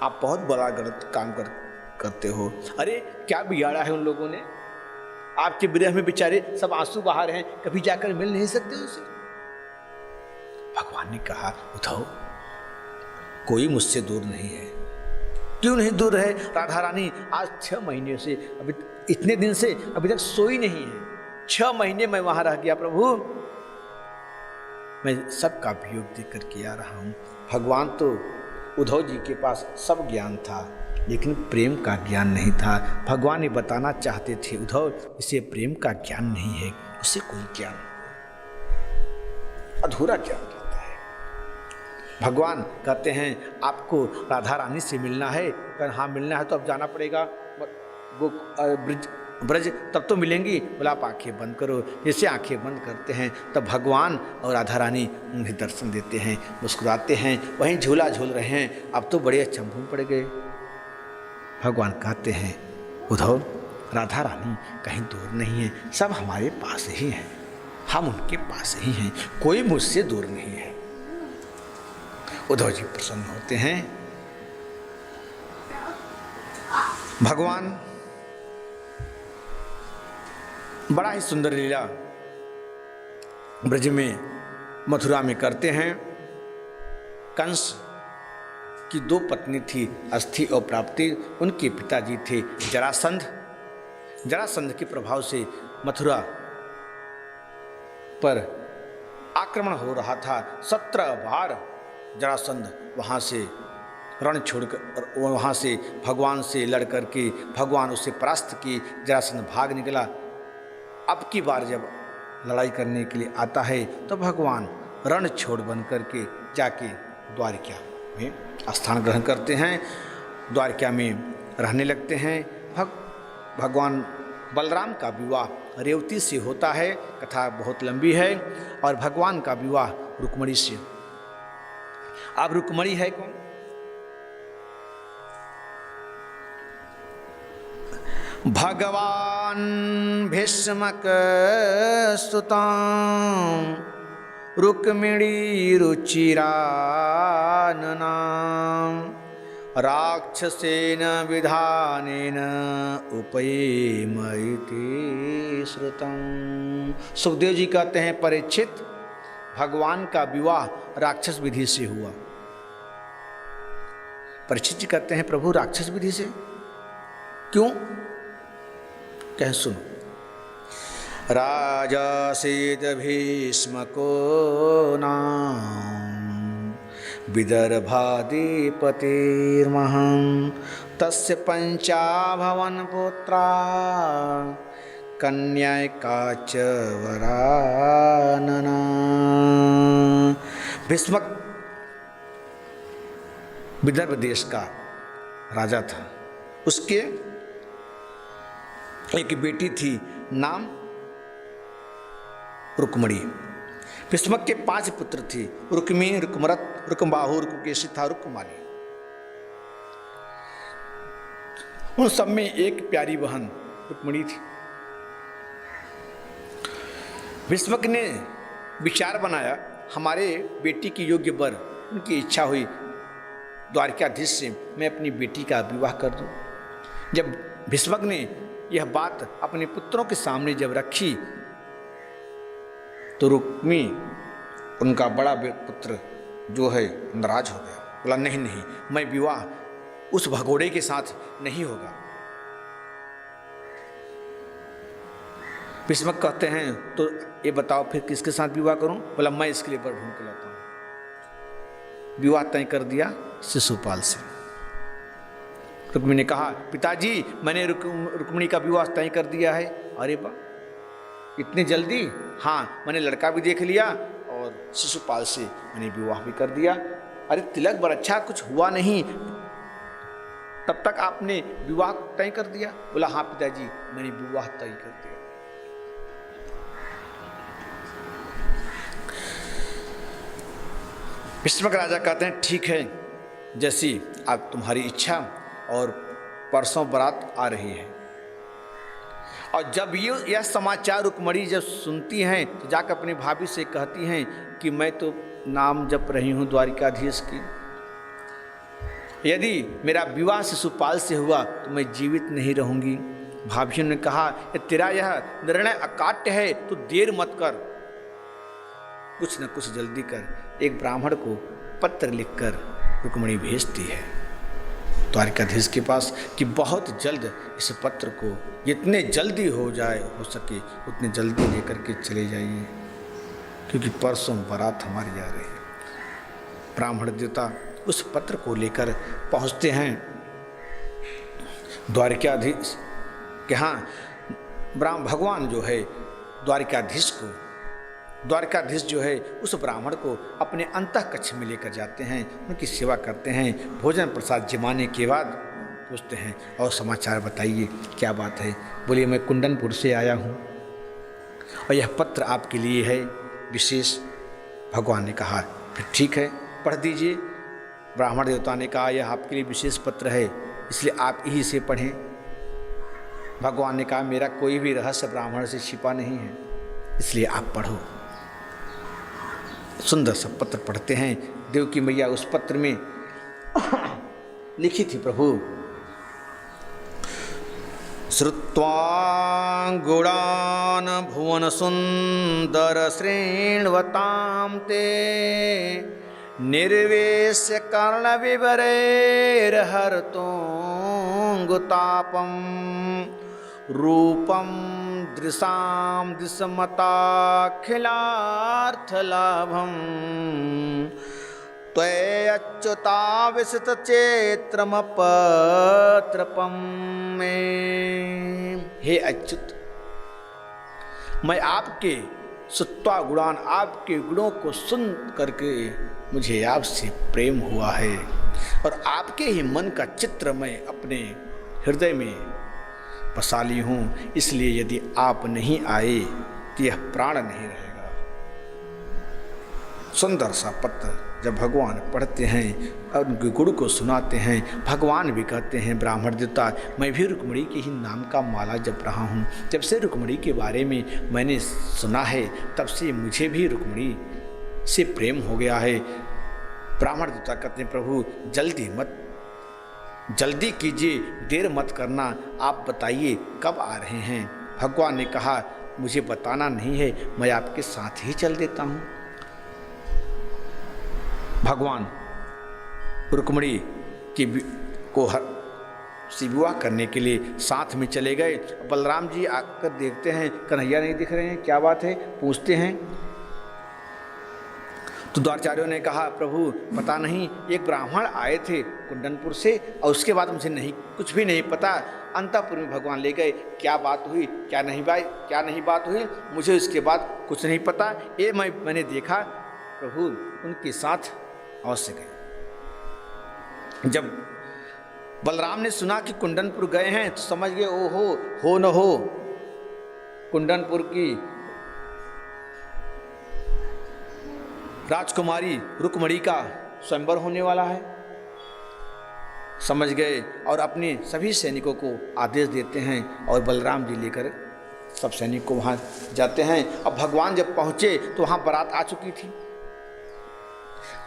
आप बहुत बड़ा गलत काम करते हो। अरे क्या बिगाड़ा है उन लोगों ने, आपके विरह में बेचारे सब आंसू बहा रहे हैं, कभी जाकर मिल नहीं सकते उनसे। भगवान ने कहा उद्धव कोई मुझसे दूर नहीं है। क्यों नहीं दूर है? राधा रानी आज 6 महीने से, अभी इतने दिन से अभी तक सोई नहीं है। 6 महीने मैं वहां रह गया प्रभु, मैं सबका वियोग देख करके आ रहा हूं। भगवान तो उद्धव जी के पास सब ज्ञान था, लेकिन प्रेम का ज्ञान नहीं था। भगवान ये बताना चाहते थे उद्धव इसे प्रेम का ज्ञान नहीं है, उसे कोई ज्ञान अधूरा ज्ञान रहता है। भगवान कहते हैं आपको राधा रानी से मिलना है। हाँ मिलना है तो अब जाना पड़ेगा वो ब्रज, तब तो मिलेंगी। बोला आप आंखें बंद करो। जैसे आंखें बंद करते हैं तब भगवान और राधा रानी उन्हें दर्शन देते हैं, मुस्कुराते हैं, वहीं झूला झूल रहे हैं। अब तो बड़े अचंभे में पड़ गए। भगवान कहते हैं उद्धव राधा रानी कहीं दूर नहीं है, सब हमारे पास ही हैं, हम उनके पास ही हैं, कोई मुझसे दूर नहीं है। उद्धव जी प्रसन्न होते हैं। भगवान बड़ा ही सुंदर लीला ब्रज में मथुरा में करते हैं। कंस की 2 पत्नी थी, अस्थि और प्राप्ति। उनके पिताजी थे जरासंध। जरासंध के प्रभाव से मथुरा पर आक्रमण हो रहा था। 17 बार जरासंध वहाँ से रण छोड़कर वहाँ से भगवान से लड़ करके भगवान उसे परास्त की। जरासंध भाग निकला। अब की बार जब लड़ाई करने के लिए आता है तो भगवान रण छोड़ बन करके जाके द्वारिका में स्थान ग्रहण करते हैं, द्वारिका में रहने लगते हैं। भगवान बलराम का विवाह रेवती से होता है, कथा बहुत लंबी है। और भगवान का विवाह रुक्मणी से। अब रुक्मणी है कौन? भगवान भीष्मक सुतां रुक्मिणी रुचिराननां राक्षसेन विधानेन उपयेमइति श्रुतं। सुखदेव जी कहते हैं परीक्षित भगवान का विवाह राक्षस विधि से हुआ। परीक्षित जी कहते हैं प्रभु राक्षस विधि से क्यों? कह सुनो। राजासीद भीष्मको नाम विदर्भाधिपतिर्महं तस्य 5 भवन पुत्रा कन्या काच वरानना। भीष्मक विदर्भ देश का राजा था। उसके एक बेटी थी, नाम रुक्मणी। भीष्मक के 5 पुत्र थे, रुक्मी, रुक्मरथ, रुक्मबाहु, रुक्मकेशी था, रुक्माली। उन सब में एक प्यारी बहन रुक्मणी थी। भीष्मक ने विचार बनाया, हमारे बेटी की योग्य वर, उनकी इच्छा हुई द्वारकाधीश से मैं अपनी बेटी का विवाह कर दूं। जब भीष्मक ने यह बात अपने पुत्रों के सामने जब रखी तो रुक्मी, उनका बड़ा पुत्र जो है, नाराज हो गया। बोला नहीं नहीं, मैं विवाह उस भगोड़े के साथ नहीं होगा। भीष्मक कहते हैं तो ये बताओ फिर किसके साथ विवाह करूं? बोला मैं इसके लिए वर ढूंढ के लाता हूं। विवाह तय कर दिया शिशुपाल से। रुक्मिणी ने कहा पिताजी मैंने रुक्मिणी का विवाह तय कर दिया है। अरे बा इतनी जल्दी? हाँ, मैंने लड़का भी देख लिया और शिशुपाल से मैंने विवाह भी कर दिया। अरे तिलक बरच्छा कुछ हुआ नहीं, तब तक आपने विवाह तय कर दिया? बोला हाँ पिताजी, मैंने विवाह तय कर दिया। भीष्मक राजा कहते हैं ठीक है, जैसी आप तुम्हारी इच्छा, और परसों बारात आ रही है। और जब यह समाचार रुक्मणी जब सुनती हैं तो जाकर अपनी भाभी से कहती हैं कि मैं तो नाम जप रही हूँ द्वारिकाधीश की, यदि मेरा विवाह शिशुपाल से हुआ तो मैं जीवित नहीं रहूँगी। भाभी ने कहा तेरा यह निर्णय अकाट्य है, तो देर मत कर, कुछ न कुछ जल्दी कर। एक ब्राह्मण को पत्र लिखकर रुक्मणी भेजती है द्वारिकाधीश के पास कि बहुत जल्द इस पत्र को जितने जल्दी हो सके उतने जल्दी लेकर के चले जाइए, क्योंकि परसों बारात हमारी आ रही है। ब्राह्मण देवता उस पत्र को लेकर पहुंचते हैं द्वारिकाधीश के यहाँ। भगवान जो है द्वारिकाधीश जो है उस ब्राह्मण को अपने अंतः कक्ष में लेकर जाते हैं, उनकी सेवा करते हैं। भोजन प्रसाद जमाने के बाद पूछते हैं और समाचार बताइए क्या बात है? बोलिए मैं कुंदनपुर से आया हूँ और यह पत्र आपके लिए है विशेष। भगवान ने कहा फिर ठीक है, पढ़ दीजिए। ब्राह्मण देवता ने कहा यह आपके लिए विशेष पत्र है, इसलिए आप यही से पढ़ें। भगवान ने कहा मेरा कोई भी रहस्य ब्राह्मण से छिपा नहीं है, इसलिए आप पढ़ो। सुंदर सा पत्र पढ़ते हैं। देवकी मैया उस पत्र में लिखी थी प्रभु श्रुत्वा गुणान भुवन सुंदर श्रेण्वतां ते निर्वेश्य कर्ण विवरैर्हर्तुं गुतापम रूपम दृशां दिशमताखिलार्थलाभं त्वय्यच्युताविशतचेत्रमपत्रपं मे। हे अच्युत, मैं आपके सत्वा गुणान, आपके गुणों को सुन करके मुझे आपसे प्रेम हुआ है और आपके ही मन का चित्र मैं अपने हृदय में बसा ली हूँ, इसलिए यदि आप नहीं आए तो यह प्राण नहीं रहेगा। सुंदर सा पत्र जब भगवान पढ़ते हैं और उनके गुण को सुनाते हैं, भगवान भी कहते हैं ब्राह्मण देवता मैं भी रुक्मणी के ही नाम का माला जप रहा हूँ। जब से रुक्मणी के बारे में मैंने सुना है तब से मुझे भी रुक्मणी से प्रेम हो गया है। ब्राह्मण देवता कहते हैं प्रभु जल्दी कीजिए, देर मत करना, आप बताइए कब आ रहे हैं। भगवान ने कहा मुझे बताना नहीं है, मैं आपके साथ ही चल देता हूँ। भगवान रुक्मणी को से विवाह करने के लिए साथ में चले गए। बलराम जी आकर देखते हैं कन्हैया नहीं दिख रहे हैं, क्या बात है, पूछते हैं तो द्वारचार्यों ने कहा, प्रभु पता नहीं, एक ब्राह्मण आए थे कुंडनपुर से और उसके बाद मुझे नहीं, कुछ भी नहीं पता। अंतःपुर में भगवान ले गए, क्या बात हुई क्या नहीं बात हुई, मुझे उसके बाद कुछ नहीं पता। ये मैंने देखा प्रभु उनके साथ अवश्य गए। जब बलराम ने सुना कि कुंडनपुर गए हैं तो समझ गए, ओहो हो न हो कुंडनपुर की राजकुमारी रुक्मणी का स्वयंवर होने वाला है। समझ गए और अपने सभी सैनिकों को आदेश देते हैं और बलराम जी लेकर सब सैनिक को वहाँ जाते हैं। अब भगवान जब पहुँचे तो वहाँ बारात आ चुकी थी,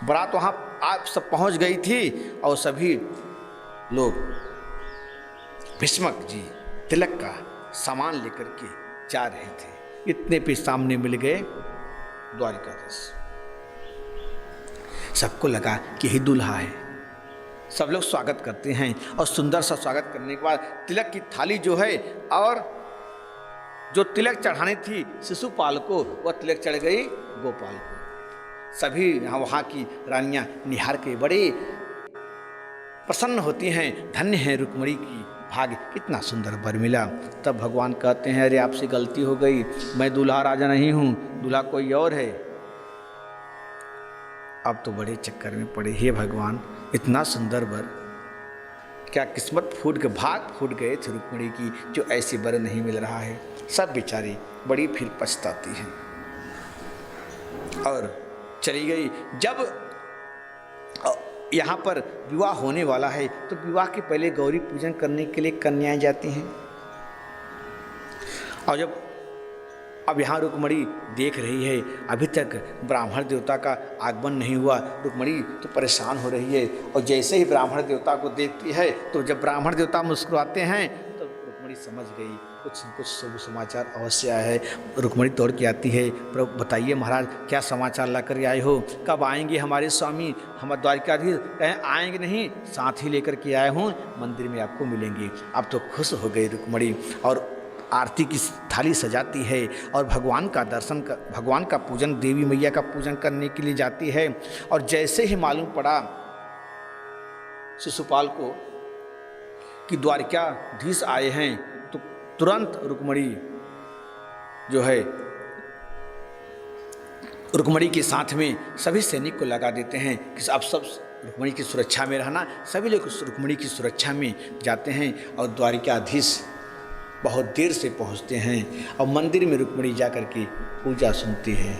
बारात वहाँ आप सब पहुँच गई थी और सभी लोग भीष्मक जी तिलक का सामान लेकर के जा रहे थे। इतने पे सामने मिल गए द्वारिकाधीश। सबको लगा कि यही दूल्हा है। सब लोग स्वागत करते हैं और सुंदर सा स्वागत करने के बाद तिलक की थाली जो है और जो तिलक चढ़ानी थी शिशुपाल को, वह तिलक चढ़ गई गोपाल को। सभी वहाँ की रानियाँ निहार के बड़े प्रसन्न होती हैं, धन्य है रुक्मणी की भाग्य, कितना सुंदर वर मिला। तब भगवान कहते हैं, अरे आपसे गलती हो गई, मैं दूल्हा राजा नहीं हूँ, दूल्हा कोई और है। अब तो बड़े चक्कर में पड़े, हे भगवान इतना सुंदर वर, क्या किस्मत फूट के भाग फूट गए थे रुक्मणी की जो ऐसी वर नहीं मिल रहा है। सब बेचारी बड़ी फिर पछताती हैं और चली गई। जब यहाँ पर विवाह होने वाला है तो विवाह के पहले गौरी पूजन करने के लिए कन्याएं जाती हैं। और जब अब यहाँ रुक्मणी देख रही है अभी तक ब्राह्मण देवता का आगमन नहीं हुआ, रुक्मणी तो परेशान हो रही है। और जैसे ही ब्राह्मण देवता को देखती है तो जब ब्राह्मण देवता मुस्कुराते हैं तो रुक्मणी समझ गई कुछ शुभ समाचार अवश्य आया है। रुक्मणी दौड़ के आती है, प्रभु बताइए महाराज क्या समाचार ला कर आए हो, कब आएंगे हमारे स्वामी, हमारे द्वारिकाधीश? कहें आएंगे नहीं, साथ ही लेकर के आए हूँ, मंदिर में आपको मिलेंगे। अब तो खुश हो गई रुक्मणी और आरती की थाली सजाती है और भगवान का दर्शन कर, भगवान का पूजन, देवी मैया का पूजन करने के लिए जाती है। और जैसे ही मालूम पड़ा शिशुपाल को कि द्वारिकाधीश आए हैं तो तुरंत रुक्मणी जो है रुक्मणी के साथ में सभी सैनिक को लगा देते हैं कि अब सब रुक्मणी की सुरक्षा में रहना। सभी लोग रुक्मणी की सुरक्षा में जाते हैं और द्वारिकाधीश बहुत देर से पहुंचते हैं और मंदिर में रुक्मणी जाकर के पूजा सुनती है,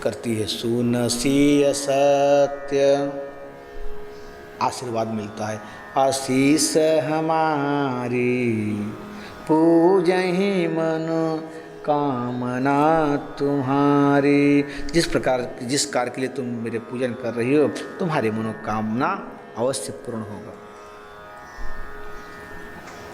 करती है। सुनसी सत्य आशीर्वाद मिलता है, आशीष हमारी पूजहि मनो कामना तुम्हारी। जिस प्रकार जिस कार्य के लिए तुम मेरे पूजन कर रही हो, तुम्हारी मनोकामना अवश्य पूर्ण होगा।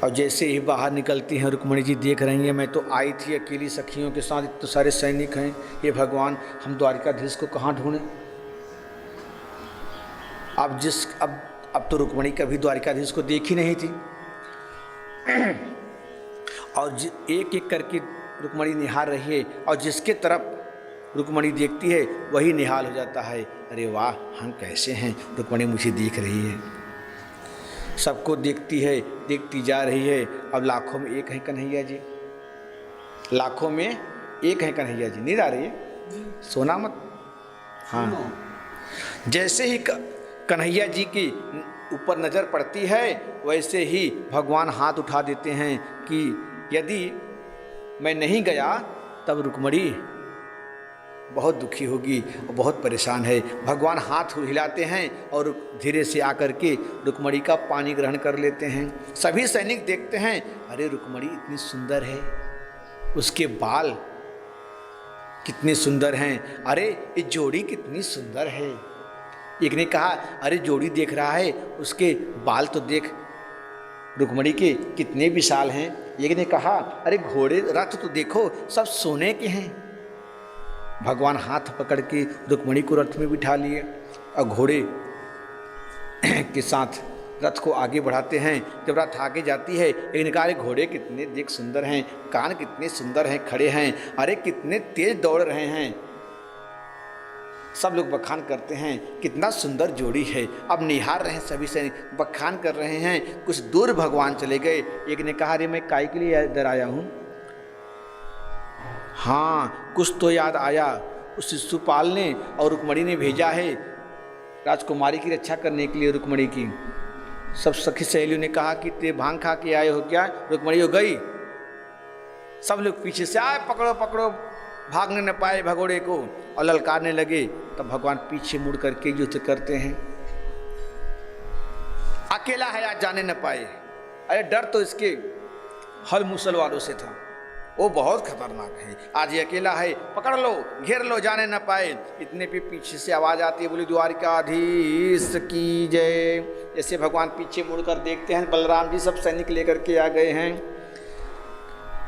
और जैसे ही बाहर निकलती हैं रुक्मणी जी देख रही हैं, मैं तो आई थी अकेली सखियों के साथ, इतने सारे सैनिक हैं, ये भगवान हम द्वारिकाधीश को कहाँ ढूंढें। अब तो रुक्मणी कभी द्वारिकाधीश को देखी नहीं थी और एक एक करके रुक्मणी निहार रही है और जिसके तरफ रुक्मणी देखती है वही निहाल हो जाता है। अरे वाह हम कैसे हैं, रुक्मणी मुझे देख रही है, सबको देखती है, देखती जा रही है। अब लाखों में एक है कन्हैया जी, लाखों में एक है कन्हैया जी। नींद आ रही है, सोना मत। हाँ, जैसे ही कन्हैया जी की ऊपर नज़र पड़ती है वैसे ही भगवान हाथ उठा देते हैं कि यदि मैं नहीं गया तब रुक्मणी बहुत दुखी होगी और बहुत परेशान है। भगवान हाथ हिलाते हैं और धीरे से आकर के रुक्मणी का पानी ग्रहण कर लेते हैं। सभी सैनिक देखते हैं, अरे रुक्मणी इतनी सुंदर है, उसके बाल कितने सुंदर हैं, अरे ये जोड़ी कितनी सुंदर है। एक ने कहा अरे जोड़ी देख रहा है, उसके बाल तो देख रुक्मणी के कितने विशाल हैं। एक ने कहा अरे घोड़े रथ तो देखो सब सोने के हैं। भगवान हाथ पकड़ के रुक्मणी को रथ में बिठा लिए और घोड़े के साथ रथ को आगे बढ़ाते हैं। जब रथ आगे जाती है एक ने कहा अरे घोड़े कितने देख सुंदर हैं, कान कितने सुंदर हैं, खड़े हैं, अरे कितने तेज दौड़ रहे हैं। सब लोग बखान करते हैं, कितना सुंदर जोड़ी है। अब निहार रहे हैं, सभी से बखान कर रहे हैं। कुछ दूर भगवान चले गए। एक ने कहा, अरे मैं काय के लिए इधर आया हूँ? हाँ, कुछ तो याद आया। उस शिशुपाल ने और रुक्मणी ने भेजा है राजकुमारी की रक्षा करने के लिए। रुक्मणी की सब सखी सहेलियों ने कहा कि ते भांग खा के आए हो क्या? रुक्मणी हो गई। सब लोग पीछे से आए, पकड़ो पकड़ो। भागने न पाए भगोड़े को और ललकारने लगे। तब भगवान पीछे मुड़ करके युद्ध करते हैं। अकेला है, आज जाने न पाए। अरे डर तो इसके हल मूसल वालों से था, वो बहुत खतरनाक है। आज ये अकेला है, पकड़ लो, घेर लो, जाने न पाए। इतने पे पीछे से आवाज आती है, बोली द्वारिकाधीश की जय। जैसे भगवान पीछे मुड़कर देखते हैं, बलराम जी सब सैनिक लेकर के आ गए हैं।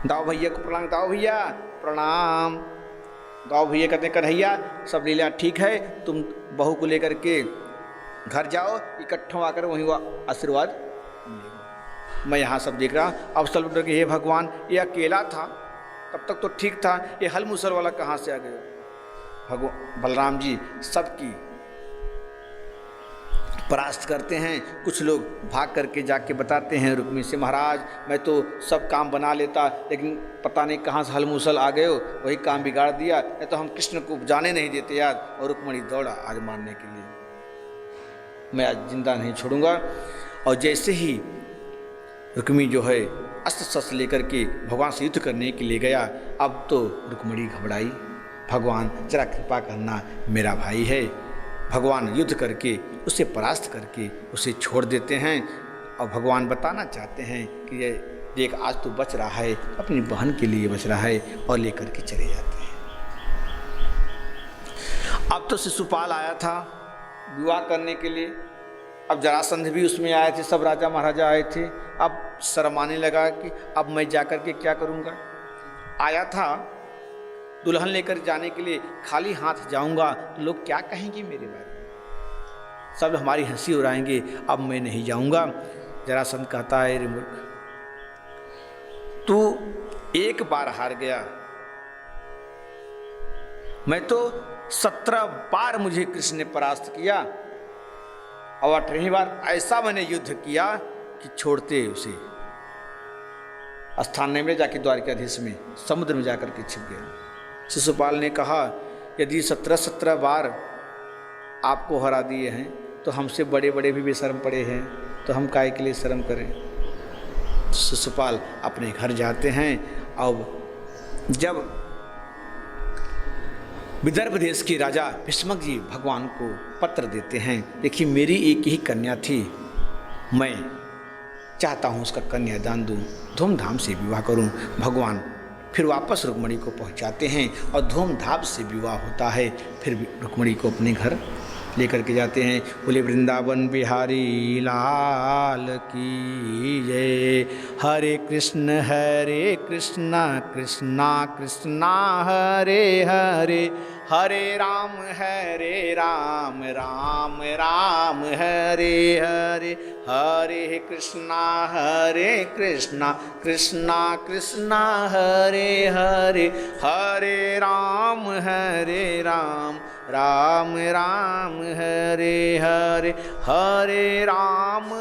दाऊ भैया को प्रणाम, दाऊ भैया प्रणाम। दाऊ भैया कहते कन्हैया सब लीला ठीक है, तुम बहू को लेकर के घर जाओ, इकट्ठों आकर वहीं वो आशीर्वाद। मैं यहाँ सब देख रहा। अब सब डर के, हे भगवान, ये अकेला था, तब तक तो ठीक था, ये हल मूसल वाला कहाँ से आ गया? भगवान बलराम जी सबकी परास्त करते हैं। कुछ लोग भाग करके जाके बताते हैं रुक्मिणी से, महाराज मैं तो सब काम बना लेता, लेकिन पता नहीं कहाँ से हल मूसल आ गए हो, वही काम बिगाड़ दिया, या तो हम कृष्ण को जाने नहीं देते यार। और रुक्मिणी दौड़ा आज मारने के लिए, मैं आज जिंदा नहीं छोड़ूंगा। और जैसे ही रुक्मिणी जो है अस्त्र शस्त्र लेकर के भगवान से युद्ध करने के लिए गया, अब तो रुक्मिणी घबराई। भगवान जरा कृपा करना, मेरा भाई है। भगवान युद्ध करके उसे परास्त करके उसे छोड़ देते हैं। और भगवान बताना चाहते हैं कि ये देख, आज तो बच रहा है, अपनी बहन के लिए बच रहा है, और लेकर के चले जाते हैं। अब तो शिशुपाल आया था विवाह करने के लिए। अब जरासंध भी उसमें आए थे, सब राजा महाराजा आए थे। अब शर्माने लगा कि अब मैं जाकर के क्या करूँगा। आया था दुल्हन लेकर जाने के लिए, खाली हाथ जाऊंगा तो लोग क्या कहेंगे मेरे बारे में, सब हमारी हंसी उड़ाएंगे, अब मैं नहीं जाऊंगा। जरासंध कहता है, रे मूर्ख, तू एक बार हार गया, मैं तो 17 बार मुझे कृष्ण ने परास्त किया, और 18वीं बार ऐसा मैंने युद्ध किया कि छोड़ते उसे स्थान में जाके द्वारिकाधीश में समुद्र में जाकर के छिप गया। शिशुपाल ने कहा, यदि 17 बार आपको हरा दिए हैं तो हमसे बड़े बड़े भी बेशर्म पड़े हैं, तो हम काहे के लिए शर्म करें। शिशुपाल अपने घर जाते हैं। अब जब विदर्भ देश के राजा भीष्मक जी भगवान को पत्र देते हैं, देखिए मेरी एक ही कन्या थी, मैं चाहता हूँ उसका कन्यादान दूँ, धूमधाम से विवाह करूँ। भगवान फिर वापस रुक्मिणी को पहुँचाते हैं और धूमधाम से विवाह होता है। फिर रुक्मिणी को अपने घर लेकर के जाते हैं। बोले वृंदावन बिहारी लाल की जय। हरे कृष्ण कृष्णा कृष्णा हरे हरे, हरे राम राम राम हरे हरे, हरे कृष्णा कृष्णा कृष्णा हरे हरे, हरे राम राम राम हरे हरे, हरे राम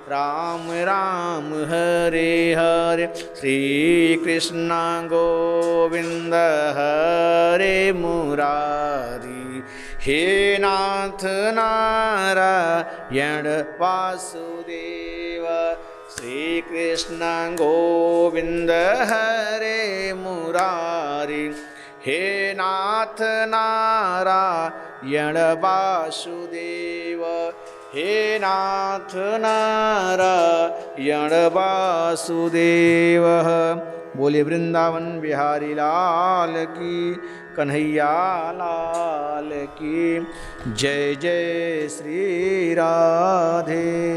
राम राम हरे हरे। श्री कृष्ण गोविंद हरे मुरारी, हे नाथ नारायण वासुदेव। श्री कृष्ण गोविंद हरे मुरारी, हे नाथ नारायण वासुदेव, हे नाथ नारायण वासुदेव। बोले वृंदावन बिहारी लाल की, कन्हैया लाल की जय। जय श्री राधे।